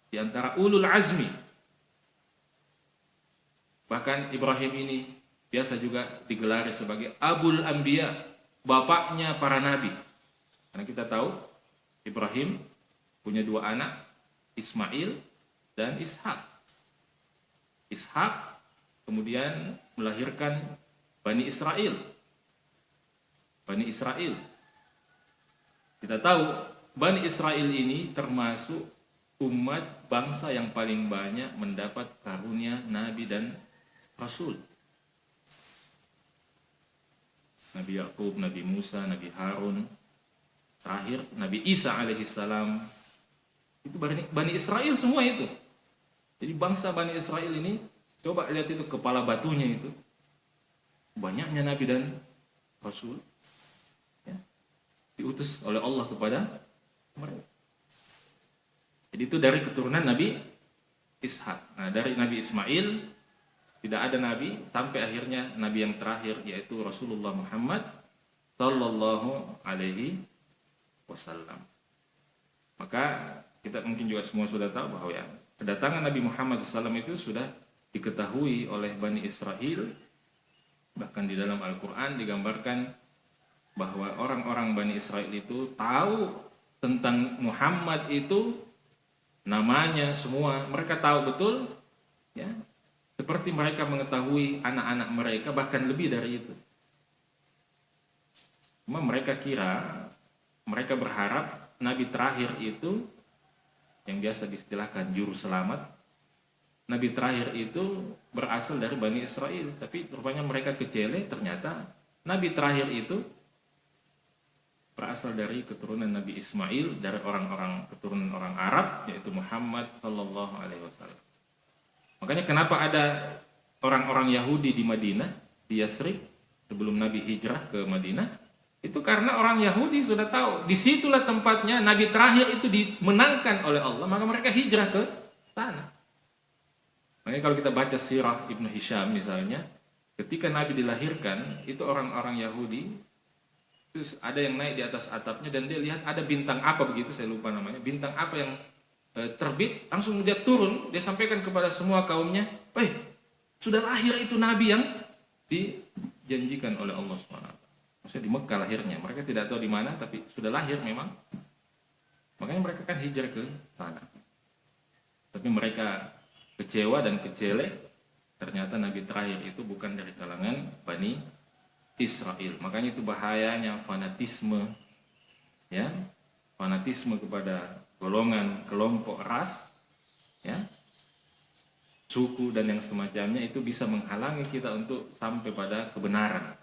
di antara ulul azmi. Bahkan Ibrahim ini biasa juga digelari sebagai Abul Anbiya, bapaknya para nabi. Karena kita tahu Ibrahim punya dua anak, Ismail dan Ishak. Ishak kemudian melahirkan Bani Israel. Bani Israel. Kita tahu Bani Israel ini termasuk umat bangsa yang paling banyak mendapat karunia Nabi dan Rasul. Nabi Yakub, Nabi Musa, Nabi Harun, terakhir Nabi Isa alaihissalam. Itu Bani Israel semua itu. Jadi bangsa Bani Israel ini, coba lihat itu kepala batunya itu. Banyaknya Nabi dan Rasul. Diutus oleh Allah kepada mereka. Jadi itu dari keturunan Nabi Ishak. Nah, dari Nabi Ismail tidak ada nabi sampai akhirnya nabi yang terakhir yaitu Rasulullah Muhammad sallallahu alaihi wasallam. Maka kita mungkin juga semua sudah tahu bahwa ya, kedatangan Nabi Muhammad SAW itu sudah diketahui oleh Bani Israel. Bahkan di dalam Al-Quran digambarkan bahwa orang-orang Bani Israel itu tahu tentang Muhammad itu, namanya semua mereka tahu betul, ya, seperti mereka mengetahui anak-anak mereka, bahkan lebih dari itu. Cuma mereka berharap Nabi terakhir itu yang biasa diistilahkan juru selamat, Nabi terakhir itu berasal dari Bani Israel, tapi rupanya mereka kecele, ternyata Nabi terakhir itu berasal dari keturunan Nabi Ismail, dari orang-orang keturunan orang Arab, yaitu Muhammad sallallahu alaihi wasallam. Makanya kenapa ada orang-orang Yahudi di Madinah, di Yathrib, sebelum Nabi hijrah ke Madinah, itu karena orang Yahudi sudah tahu, disitulah tempatnya Nabi terakhir itu dimenangkan oleh Allah, maka mereka hijrah ke sana. Makanya kalau kita baca sirah Ibnu Hisham misalnya, ketika Nabi dilahirkan, itu orang-orang Yahudi, terus ada yang naik di atas atapnya dan dia lihat ada bintang apa begitu, saya lupa namanya, bintang apa yang terbit, langsung dia turun, dia sampaikan kepada semua kaumnya, sudah lahir itu Nabi yang dijanjikan oleh Allah SWT. Maksudnya di Mekah lahirnya, mereka tidak tahu di mana, tapi sudah lahir memang. Makanya mereka kan hijrah ke sana. Tapi mereka kecewa dan kecele, ternyata Nabi terakhir itu bukan dari kalangan Bani Israel. Makanya itu bahayanya fanatisme, ya, fanatisme kepada golongan, kelompok, ras, ya, suku dan yang semacamnya, itu bisa menghalangi kita untuk sampai pada kebenaran.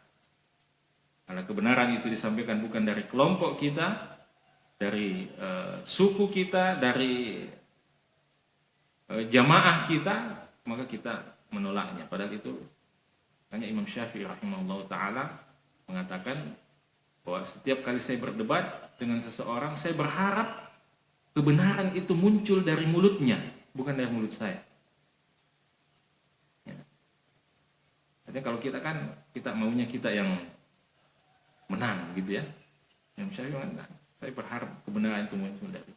Karena kebenaran itu disampaikan bukan dari kelompok kita, dari suku kita, dari jamaah kita, maka kita menolaknya. Padahal itu hanya Imam Syafi'i rahimahullah ta'ala mengatakan bahwa setiap kali saya berdebat dengan seseorang, saya berharap kebenaran itu muncul dari mulutnya, bukan dari mulut saya. Ya. Jadi kalau kita kan, kita maunya kita yang menang gitu ya. Imam Syafi'i mengatakan, saya berharap kebenaran itu muncul dari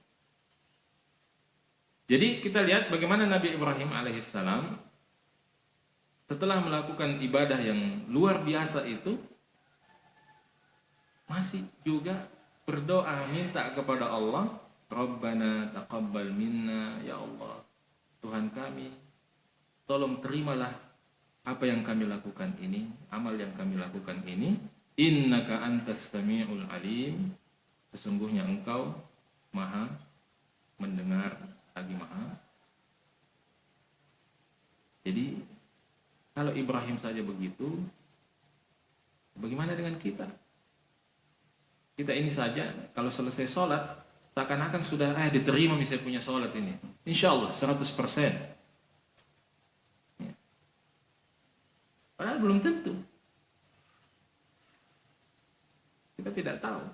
Jadi kita lihat bagaimana Nabi Ibrahim alaihissalam setelah melakukan ibadah yang luar biasa itu masih juga berdoa minta kepada Allah, Rabbana taqabbal minna ya Allah. Tuhan kami, tolong terimalah apa yang kami lakukan ini, amal yang kami lakukan ini. Innaka antas sami'ul alim. Sesungguhnya engkau maha mendengar lagi maha. Jadi kalau Ibrahim saja begitu, bagaimana dengan kita? Kita ini saja kalau selesai sholat seakan-akan sudah diterima misalnya punya sholat ini. Insya Allah 100%. Ya. Padahal belum tentu. Kita tidak tahu.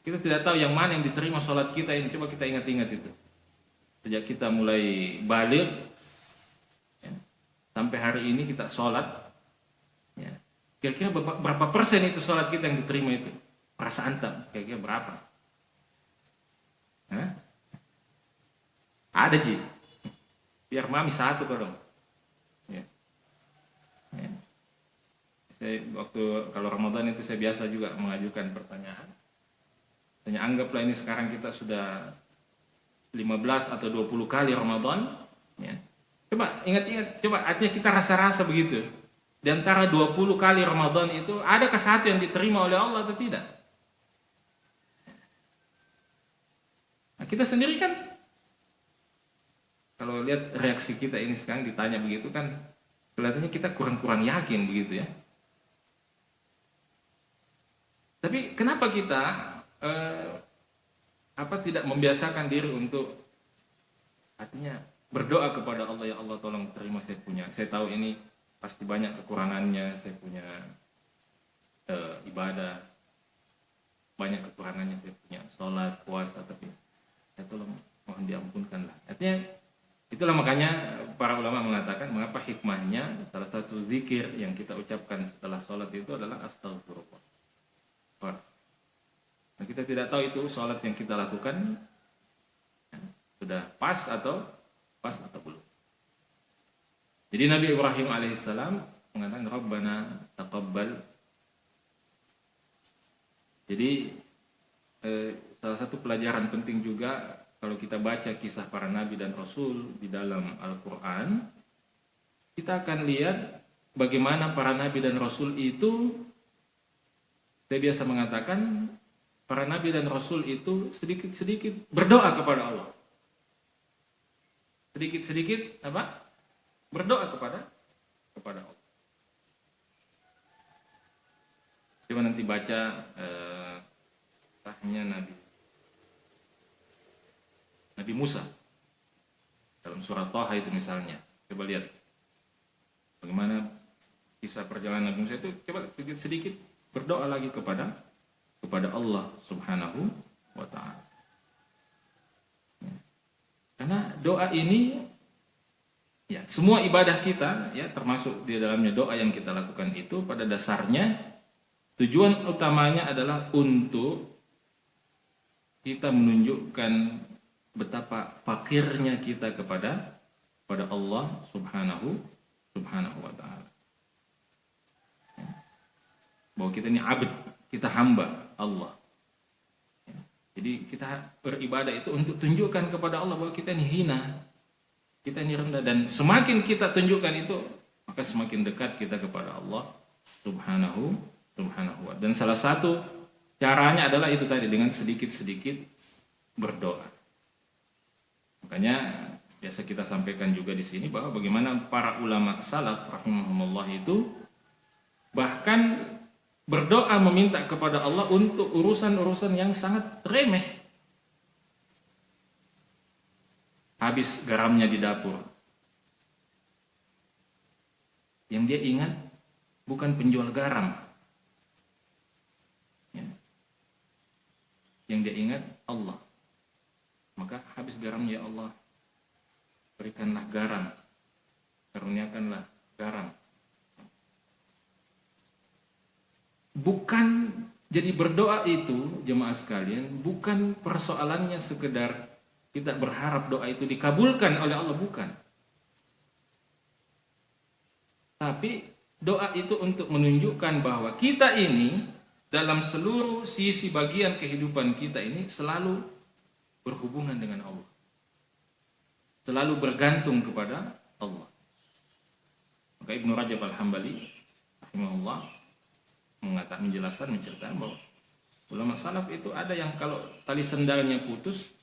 Kita tidak tahu yang mana yang diterima sholat kita ini. Coba kita ingat-ingat itu. Sejak kita mulai balik ya, sampai hari ini kita sholat ya, kira-kira berapa persen itu sholat kita yang diterima itu? Perasaan tak? Kira-kira berapa? Hah? Ada Ji. Biar mami satu kok dong ya. Ya. Saya waktu kalau Ramadan itu saya biasa juga mengajukan pertanyaan. Tanya, anggaplah ini sekarang kita sudah 15 atau 20 kali Ramadan ya. Coba ingat-ingat, coba artinya kita rasa-rasa begitu. Di antara 20 kali Ramadan itu adakah satu yang diterima oleh Allah atau tidak? Nah, kita sendiri kan kalau lihat reaksi kita ini sekarang ditanya begitu kan kelihatannya kita kurang-kurang yakin begitu ya. Tapi kenapa kita tidak membiasakan diri untuk artinya berdoa kepada Allah, ya Allah tolong terima saya tahu ini pasti banyak kekurangannya, saya punya ibadah banyak kekurangannya, saya punya sholat, puasa, tapi ya tolong mohon diampunkanlah. Artinya itulah makanya para ulama mengatakan mengapa hikmahnya salah satu zikir yang kita ucapkan setelah sholat itu adalah astagfirullah. Nah, kita tidak tahu itu sholat yang kita lakukan ya, sudah pas atau belum. Jadi Nabi Ibrahim alaihissalam mengatakan Rabbana taqabbal. Jadi salah satu pelajaran penting juga kalau kita baca kisah para nabi dan rasul di dalam Al-Quran, kita akan lihat bagaimana para nabi dan rasul itu, saya biasa mengatakan para nabi dan rasul itu sedikit-sedikit berdoa kepada Allah. Sedikit-sedikit berdoa kepada Allah. Coba nanti baca kisahnya Nabi Musa dalam surat Thaha itu misalnya. Coba lihat bagaimana kisah perjalanan Nabi Musa itu. Coba sedikit-sedikit berdoa lagi kepada Allah Subhanahu wa ta'ala. Karena doa ini ya, semua ibadah kita ya termasuk di dalamnya doa yang kita lakukan itu pada dasarnya tujuan utamanya adalah untuk kita menunjukkan betapa fakirnya kita kepada Allah Subhanahu wa ta'ala. Bahwa kita ini abd, kita hamba Allah. Jadi kita beribadah itu untuk tunjukkan kepada Allah bahwa kita ini hina, kita ini rendah, dan semakin kita tunjukkan itu maka semakin dekat kita kepada Allah Subhanahu wa. Dan salah satu caranya adalah itu tadi, dengan sedikit-sedikit berdoa. Makanya biasa kita sampaikan juga di sini bahwa bagaimana para ulama salaf rahimahumullah itu bahkan berdoa meminta kepada Allah untuk urusan-urusan yang sangat remeh. Habis garamnya di dapur. Yang dia ingat bukan penjual garam. Ya. Yang dia ingat Allah. Maka habis garamnya, ya Allah, berikanlah garam. Karuniakanlah garam. Bukan, jadi berdoa itu jemaah sekalian bukan persoalannya sekedar kita berharap doa itu dikabulkan oleh Allah, bukan. Tapi doa itu untuk menunjukkan bahwa kita ini dalam seluruh sisi bagian kehidupan kita ini selalu berhubungan dengan Allah. Selalu bergantung kepada Allah. Maka Ibnu Rajab Al-Hambali rahimahullah menceritakan bahwa ulama salaf itu ada yang kalau tali sendalnya putus,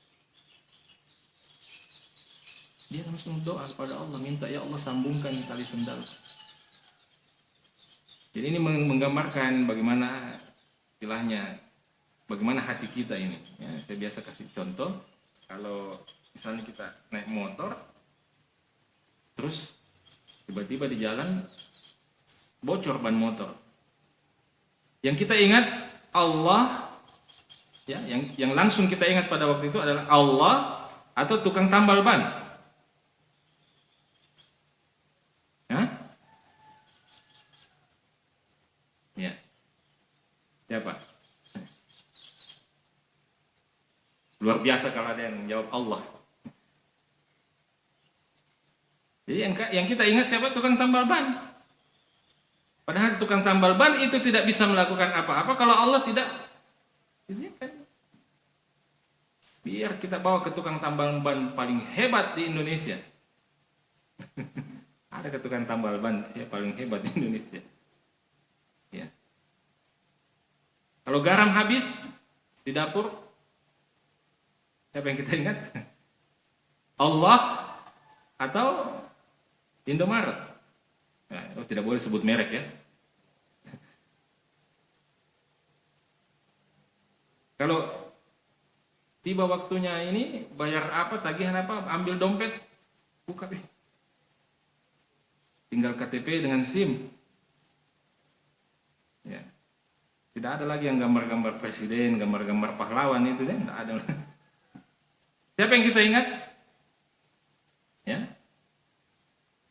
dia langsung doa kepada Allah, minta ya Allah sambungkan tali sendal. Jadi ini menggambarkan bagaimana istilahnya, bagaimana hati kita ini. Ya, saya biasa kasih contoh, kalau misalnya kita naik motor, terus tiba-tiba di jalan bocor ban motor. Yang kita ingat Allah, ya, yang langsung kita ingat pada waktu itu adalah Allah atau tukang tambal ban. Hah? Ya. Siapa? Luar biasa kalau ada yang menjawab Allah. Jadi yang kita ingat siapa? Tukang tambal ban. Padahal tukang tambal ban itu tidak bisa melakukan apa-apa kalau Allah tidak izinkan. Biar kita bawa ke tukang tambal ban paling hebat di Indonesia. Ada ke tukang tambal ban yang paling hebat di Indonesia. Ya. Kalau garam habis di dapur, siapa yang kita ingat? Allah atau Indomaret. Nah, tidak boleh sebut merek ya. Kalau tiba waktunya ini bayar apa, tagihan apa, ambil dompet, buka deh. Tinggal KTP dengan SIM. Ya. Tidak ada lagi yang gambar-gambar presiden, gambar-gambar pahlawan itu ya, tidak ada. Siapa yang kita ingat? Ya.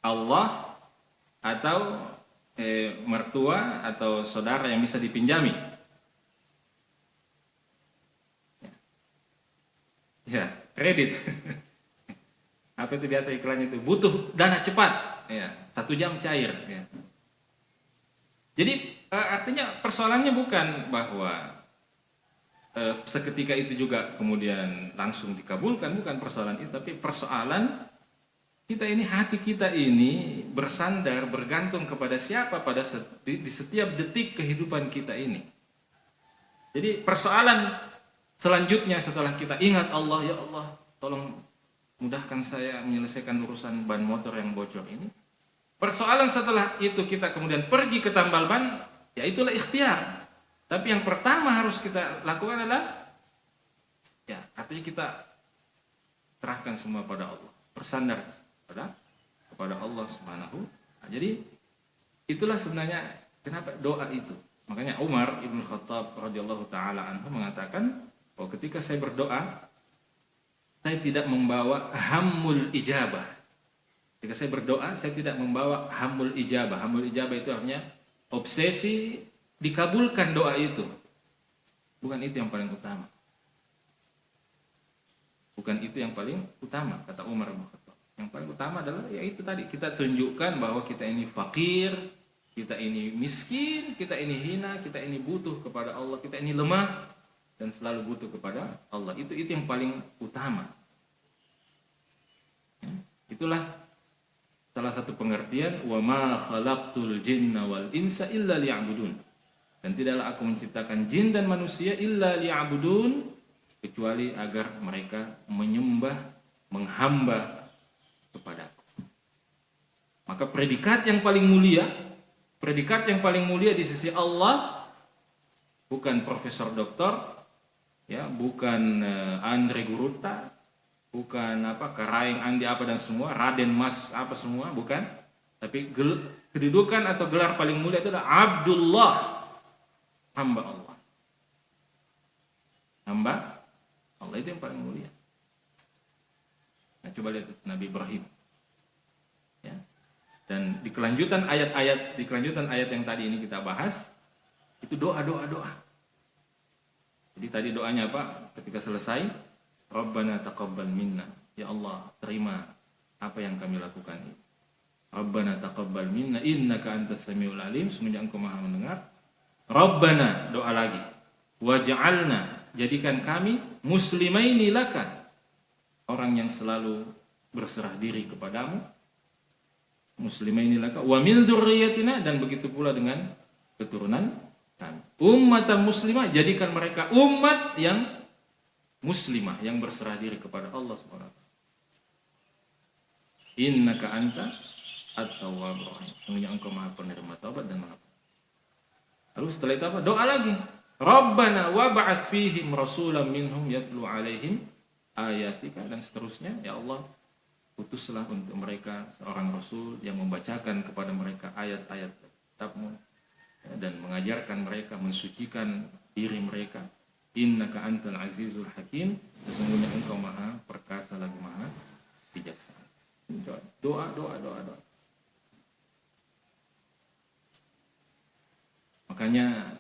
Allah atau mertua atau saudara yang bisa dipinjami. Ya, kredit. Apa itu biasa iklannya itu? Butuh dana cepat. Ya, 1 jam cair. Ya. Jadi artinya persoalannya bukan bahwa seketika itu juga kemudian langsung dikabulkan, bukan persoalan itu, tapi persoalan kita ini, hati kita ini bersandar, bergantung kepada siapa di setiap detik kehidupan kita ini. Jadi persoalan selanjutnya setelah kita ingat Allah, ya Allah tolong mudahkan saya menyelesaikan urusan ban motor yang bocor ini. Persoalan setelah itu kita kemudian pergi ke tambal ban, ya itulah ikhtiar. Tapi yang pertama harus kita lakukan adalah, ya artinya kita serahkan semua pada Allah, bersandar kepada Allah Subhanahu. Nah, jadi itulah sebenarnya kenapa doa itu. Makanya Umar Ibn Khattab radhiyallahu taala anhu mengatakan, oh ketika saya berdoa, saya tidak membawa hammul ijabah. Ketika saya berdoa, saya tidak membawa hammul ijabah. Hammul ijabah itu artinya obsesi dikabulkan doa itu. Bukan itu yang paling utama. Bukan itu yang paling utama, kata Umar Ibn Khattab. Yang paling utama adalah yaitu tadi, kita tunjukkan bahwa kita ini fakir, kita ini miskin, kita ini hina, kita ini butuh kepada Allah, kita ini lemah dan selalu butuh kepada Allah. Itu yang paling utama. Ya, itulah salah satu pengertian wa ma khalaqtul jinna wal insa illa liya'budun. Dan tidaklah aku menciptakan jin dan manusia illa liya'budun, kecuali agar mereka menyembah, menghamba kepadaku. Maka predikat yang paling mulia di sisi Allah bukan profesor doktor, ya, bukan Andre Guruta, bukan Karaing Andi apa dan semua, Raden Mas apa semua, bukan. Tapi kedudukan atau gelar paling mulia itu adalah Abdullah, hamba Allah. Hamba Allah itu yang paling mulia. Nah, coba lihat Nabi Ibrahim. Ya. Dan di kelanjutan ayat yang tadi ini kita bahas, itu doa. Jadi tadi doanya apa? Ketika selesai, Rabbana taqabbal minna. Ya Allah, terima apa yang kami lakukan ini. Rabbana taqabbal minna innaka antas samiul alim. Sungguhnya Engkau Maha mendengar. Rabbana, doa lagi. Waj'alna, jadikan kami muslimaini laka. Orang yang selalu berserah diri kepadamu. Muslimaini laka wa min dzurriyyatina, dan begitu pula dengan keturunan kami. Ummatan muslimah, jadikan mereka umat yang muslimah, yang berserah diri kepada Allah Subhanahu wa taala. Innaka anta at-tawwabur rahim. Sungguhnya Engkau Maha penerima taubat dan Maha. Lalu setelah itu apa? Doa lagi. Rabbana wab'ats fihim rasulan minhum yatlu 'alaihim ayatika, dan seterusnya. Ya Allah, utuslah untuk mereka seorang rasul yang membacakan kepada mereka ayat-ayat kitab-Mu, dan mengajarkan mereka, mensucikan diri mereka. Innaka antal azizul hakim, sesungguhnya Engkau Maha perkasa lagi Maha bijaksana. Doa. Makanya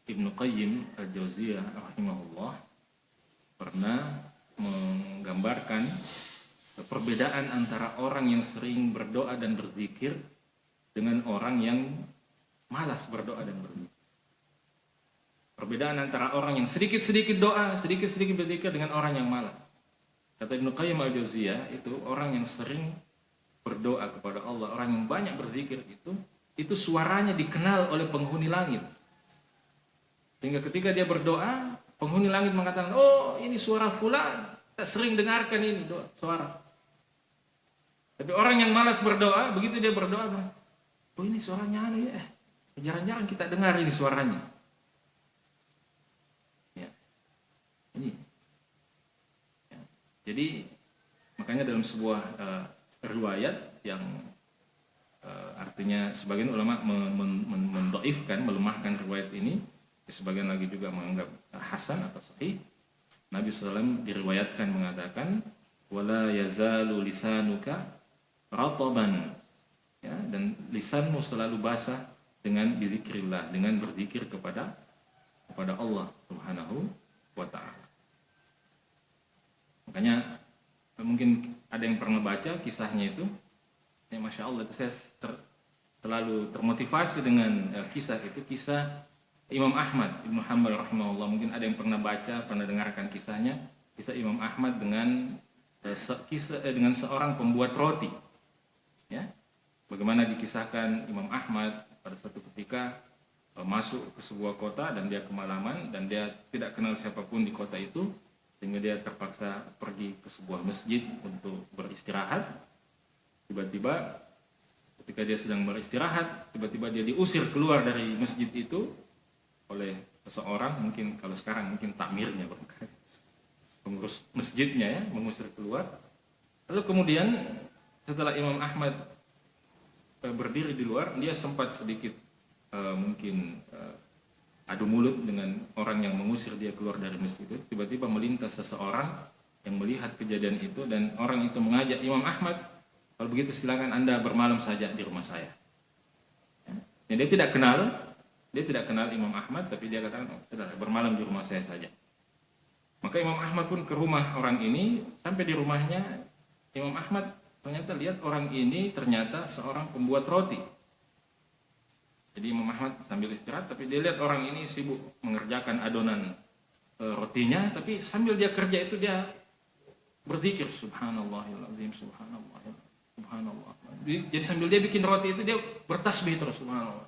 Ibnu Qayyim al-Jauziyah rahimahullah pernah menggambarkan perbedaan antara orang yang sering berdoa dan berzikir dengan orang yang malas berdoa dan berzikir. Perbedaan antara orang yang sedikit-sedikit doa, sedikit-sedikit berzikir dengan orang yang malas. Kata Ibnu Qayyim al-Jauziyah, itu orang yang sering berdoa kepada Allah, orang yang banyak berzikir itu suaranya dikenal oleh penghuni langit. Sehingga ketika dia berdoa, penghuni langit mengatakan, oh ini suara fulan, kita sering dengarkan ini suara. Tapi orang yang malas berdoa, begitu dia berdoa, oh ini suaranya ya, jarang-jarang kita dengar ini suaranya. Ya. Ini. Ya. Jadi makanya dalam sebuah riwayat yang artinya sebagian ulama mendoifkan, melemahkan riwayat ini, sebagian lagi juga menganggap hasan atau sahih. Nabi SAW diriwayatkan mengatakan, wala yazalu lisanuka rataban, ya, dan lisanmu selalu basah dengan dzikrillah, dengan berzikir kepada Allah Subhanahu wa taala. Makanya mungkin ada yang pernah baca kisahnya itu, ya Masya Allah, itu saya selalu termotivasi dengan kisah itu, kisah Imam Ahmad Ibnu Hanbal rahimahullah. Mungkin ada yang pernah baca, pernah dengarkan kisahnya, kisah Imam Ahmad dengan dengan seorang pembuat roti. Ya, bagaimana dikisahkan Imam Ahmad pada suatu ketika masuk ke sebuah kota dan dia kemalaman dan dia tidak kenal siapapun di kota itu, sehingga dia terpaksa pergi ke sebuah masjid untuk beristirahat. Tiba-tiba ketika dia sedang beristirahat, tiba-tiba dia diusir keluar dari masjid itu oleh seseorang, mungkin kalau sekarang mungkin takmirnya, pengurus masjidnya ya, mengusir keluar. Lalu kemudian setelah Imam Ahmad berdiri di luar, dia sempat sedikit mungkin adu mulut dengan orang yang mengusir dia keluar dari masjid itu. Tiba-tiba melintas seseorang yang melihat kejadian itu, dan orang itu mengajak Imam Ahmad, kalau begitu silakan Anda bermalam saja di rumah saya. Ya, dia tidak kenal Imam Ahmad, tapi dia katakan, oh, sudah, bermalam di rumah saya saja. Maka Imam Ahmad pun ke rumah orang ini. Sampai di rumahnya, Imam Ahmad ternyata lihat orang ini ternyata seorang pembuat roti. Jadi Imam Ahmad sambil istirahat, tapi dia lihat orang ini sibuk mengerjakan adonan rotinya, tapi sambil dia kerja itu dia berzikir, subhanallahilazim, subhanallah, subhanallah. Jadi sambil dia bikin roti itu dia bertasbih terus, subhanallah.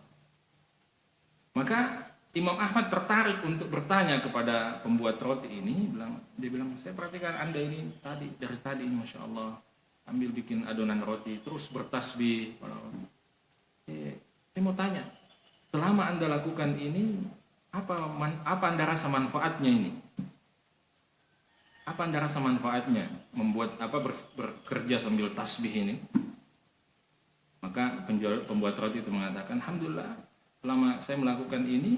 Maka Imam Ahmad tertarik untuk bertanya kepada pembuat roti ini. Dia bilang, saya perhatikan Anda ini dari tadi ini, Masya Allah, ambil bikin adonan roti terus bertasbih. Saya mau tanya, selama Anda lakukan ini, apa Anda rasa manfaatnya ini? Apa Anda rasa manfaatnya membuat bekerja sambil tasbih ini? Maka pembuat roti itu mengatakan, alhamdulillah, selama saya melakukan ini,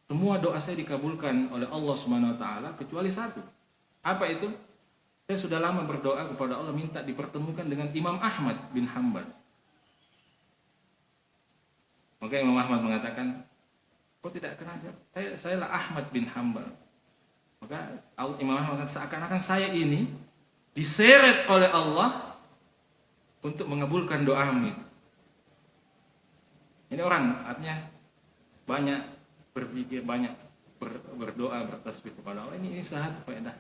semua doa saya dikabulkan oleh Allah Subhanahu wa taala kecuali satu. Apa itu? Saya sudah lama berdoa kepada Allah minta dipertemukan dengan Imam Ahmad bin Hanbal. Maka Imam Ahmad mengatakan, kok tidak kenal saya lah Ahmad bin Hanbal. Maka Imam Ahmad mengatakan seakan-akan saya ini diseret oleh Allah untuk mengabulkan doamu itu. Ini orang artinya banyak berpikir, banyak berdoa, bertasbih kepada Allah. Ini satu faedah.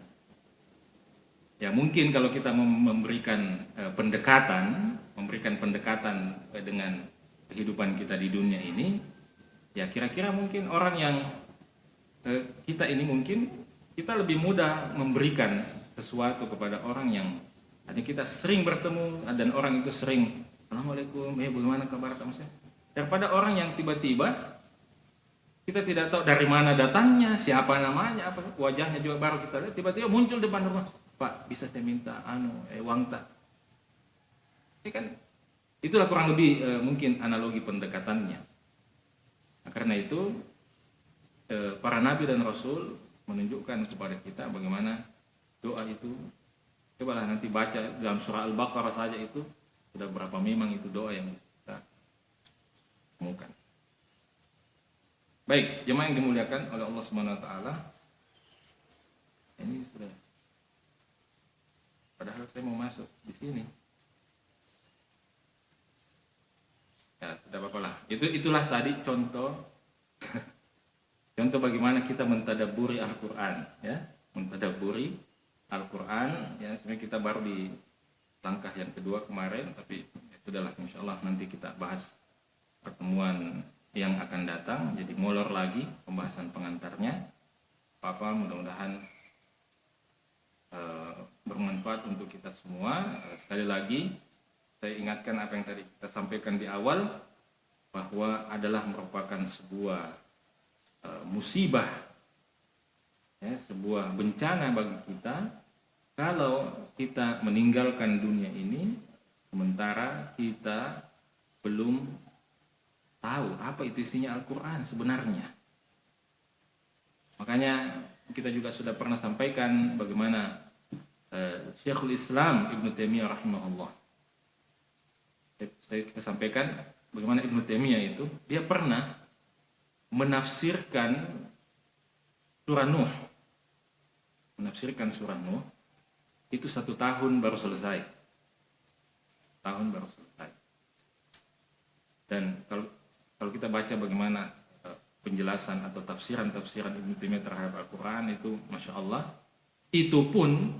Ya mungkin kalau kita memberikan pendekatan dengan kehidupan kita di dunia ini, ya kira-kira mungkin orang yang kita ini mungkin kita lebih mudah memberikan sesuatu kepada orang yang artinya kita sering bertemu dan orang itu sering Assalamualaikum, bagaimana kabar kamu? Daripada orang yang tiba-tiba kita tidak tahu dari mana datangnya, siapa namanya, apa wajahnya juga baru kita lihat, tiba-tiba muncul depan rumah, Pak bisa saya minta uang tak? Ini kan itulah kurang lebih mungkin analogi pendekatannya. Nah, karena itu para nabi dan rasul menunjukkan kepada kita bagaimana doa itu. Cobalah nanti baca dalam surah Al-Baqarah saja itu sudah berapa memang itu doa yang kita temukan. Baik, jemaah yang dimuliakan oleh Allah Subhanahu wa taala. Ini sudah padahal saya mau masuk di sini. Ya, tidak apa-apa lah. Itulah tadi contoh contoh bagaimana kita mentadabburi Al-Qur'an, ya. Mentadabburi Al-Qur'an, ya. Sebenarnya kita baru di langkah yang kedua kemarin, tapi ya sudahlah, insyaallah nanti kita bahas pertemuan yang akan datang. Jadi molor lagi pembahasan pengantarnya. Apa mudah-mudahan bermanfaat untuk kita semua. Sekali lagi saya ingatkan apa yang tadi kita sampaikan di awal, bahwa adalah merupakan sebuah musibah, ya, sebuah bencana bagi kita kalau kita meninggalkan dunia ini sementara kita belum tahu apa itu isinya Al-Quran sebenarnya. Makanya kita juga sudah pernah sampaikan bagaimana Syekhul Islam Ibnu Taimiyah rahimahullah. Kita sampaikan bagaimana Ibnu Taimiyah itu dia pernah menafsirkan surah Nuh. Menafsirkan surah Nuh itu 1 tahun baru selesai. Tahun baru selesai. Dan kalau kita baca bagaimana penjelasan atau tafsiran Ibnu Taimiyah terhadap Al-Quran itu, Masya Allah, itu pun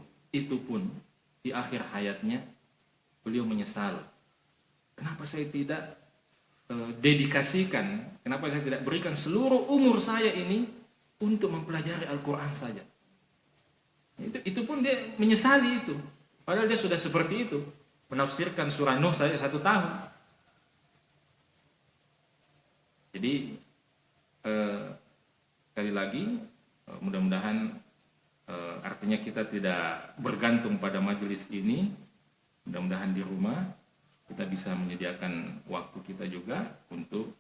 di akhir hayatnya beliau menyesal. Kenapa saya tidak dedikasikan, kenapa saya tidak berikan seluruh umur saya ini untuk mempelajari Al-Quran saja. Itu pun dia menyesali itu. Padahal dia sudah seperti itu, menafsirkan surah Nuh saja 1 tahun. Jadi sekali lagi mudah-mudahan artinya kita tidak bergantung pada majelis ini. Mudah-mudahan di rumah kita bisa menyediakan waktu kita juga untuk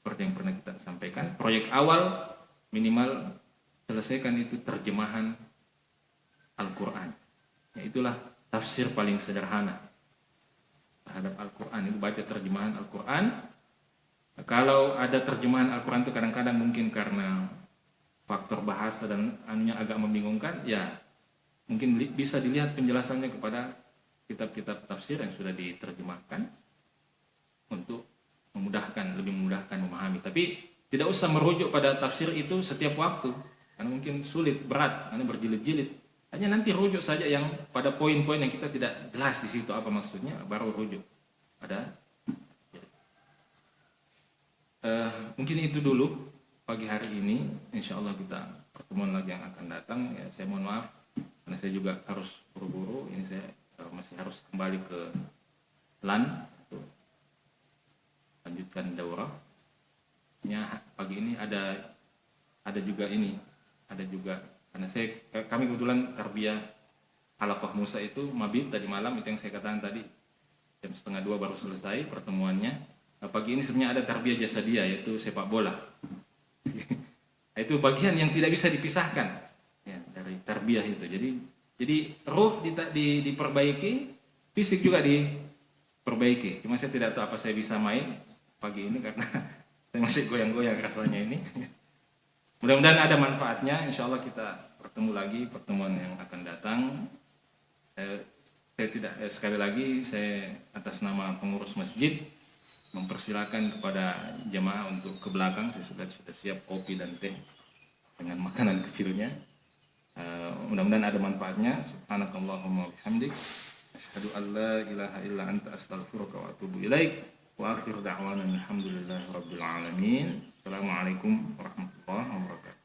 seperti yang pernah kita sampaikan, proyek awal minimal selesaikan itu terjemahan Al-Quran. Ya, itulah tafsir paling sederhana terhadap Al-Quran, itu baca terjemahan Al-Quran. Kalau ada terjemahan Al-Quran itu kadang-kadang mungkin karena faktor bahasa dan anunya agak membingungkan, ya mungkin bisa dilihat penjelasannya kepada kitab-kitab tafsir yang sudah diterjemahkan untuk lebih memudahkan memahami. Tapi tidak usah merujuk pada tafsir itu setiap waktu, karena mungkin sulit, berat, karena berjilid-jilid. Hanya nanti rujuk saja yang pada poin-poin yang kita tidak jelas di situ apa maksudnya, baru rujuk pada. Mungkin itu dulu pagi hari ini. Insya Allah kita pertemuan lagi yang akan datang. Ya, saya mohon maaf karena saya juga harus buru-buru. Ini saya masih harus kembali ke LAN untuk lanjutkan daurah. Pagi ini ada juga karena kami kebetulan tarbiyah Halaqah Musa itu mabit tadi malam, itu yang saya katakan tadi jam 1:30 baru selesai pertemuannya. Pagi ini sebenarnya ada tarbiyah jasadiyah, yaitu sepak bola. Itu bagian yang tidak bisa dipisahkan ya, dari tarbiyah itu. Jadi ruh diperbaiki, fisik juga diperbaiki. Cuma saya tidak tahu apa saya bisa main pagi ini karena saya masih goyang-goyang rasanya ini. Mudah-mudahan ada manfaatnya. Insya Allah kita bertemu lagi pertemuan yang akan datang. Sekali lagi saya atas nama pengurus masjid mempersilakan kepada jemaah untuk ke belakang. Saya sudah siap kopi dan teh dengan makanan kecilnya. Mudah-mudahan ada manfaatnya. Subhanakallahumma bihamdik asyhadu an la ilaha illa anta astaghfiruka wa atubu ilaik. Wa akhir da'wana alhamdulillahi rabbil alamin. Assalamualaikum warahmatullahi wabarakatuh.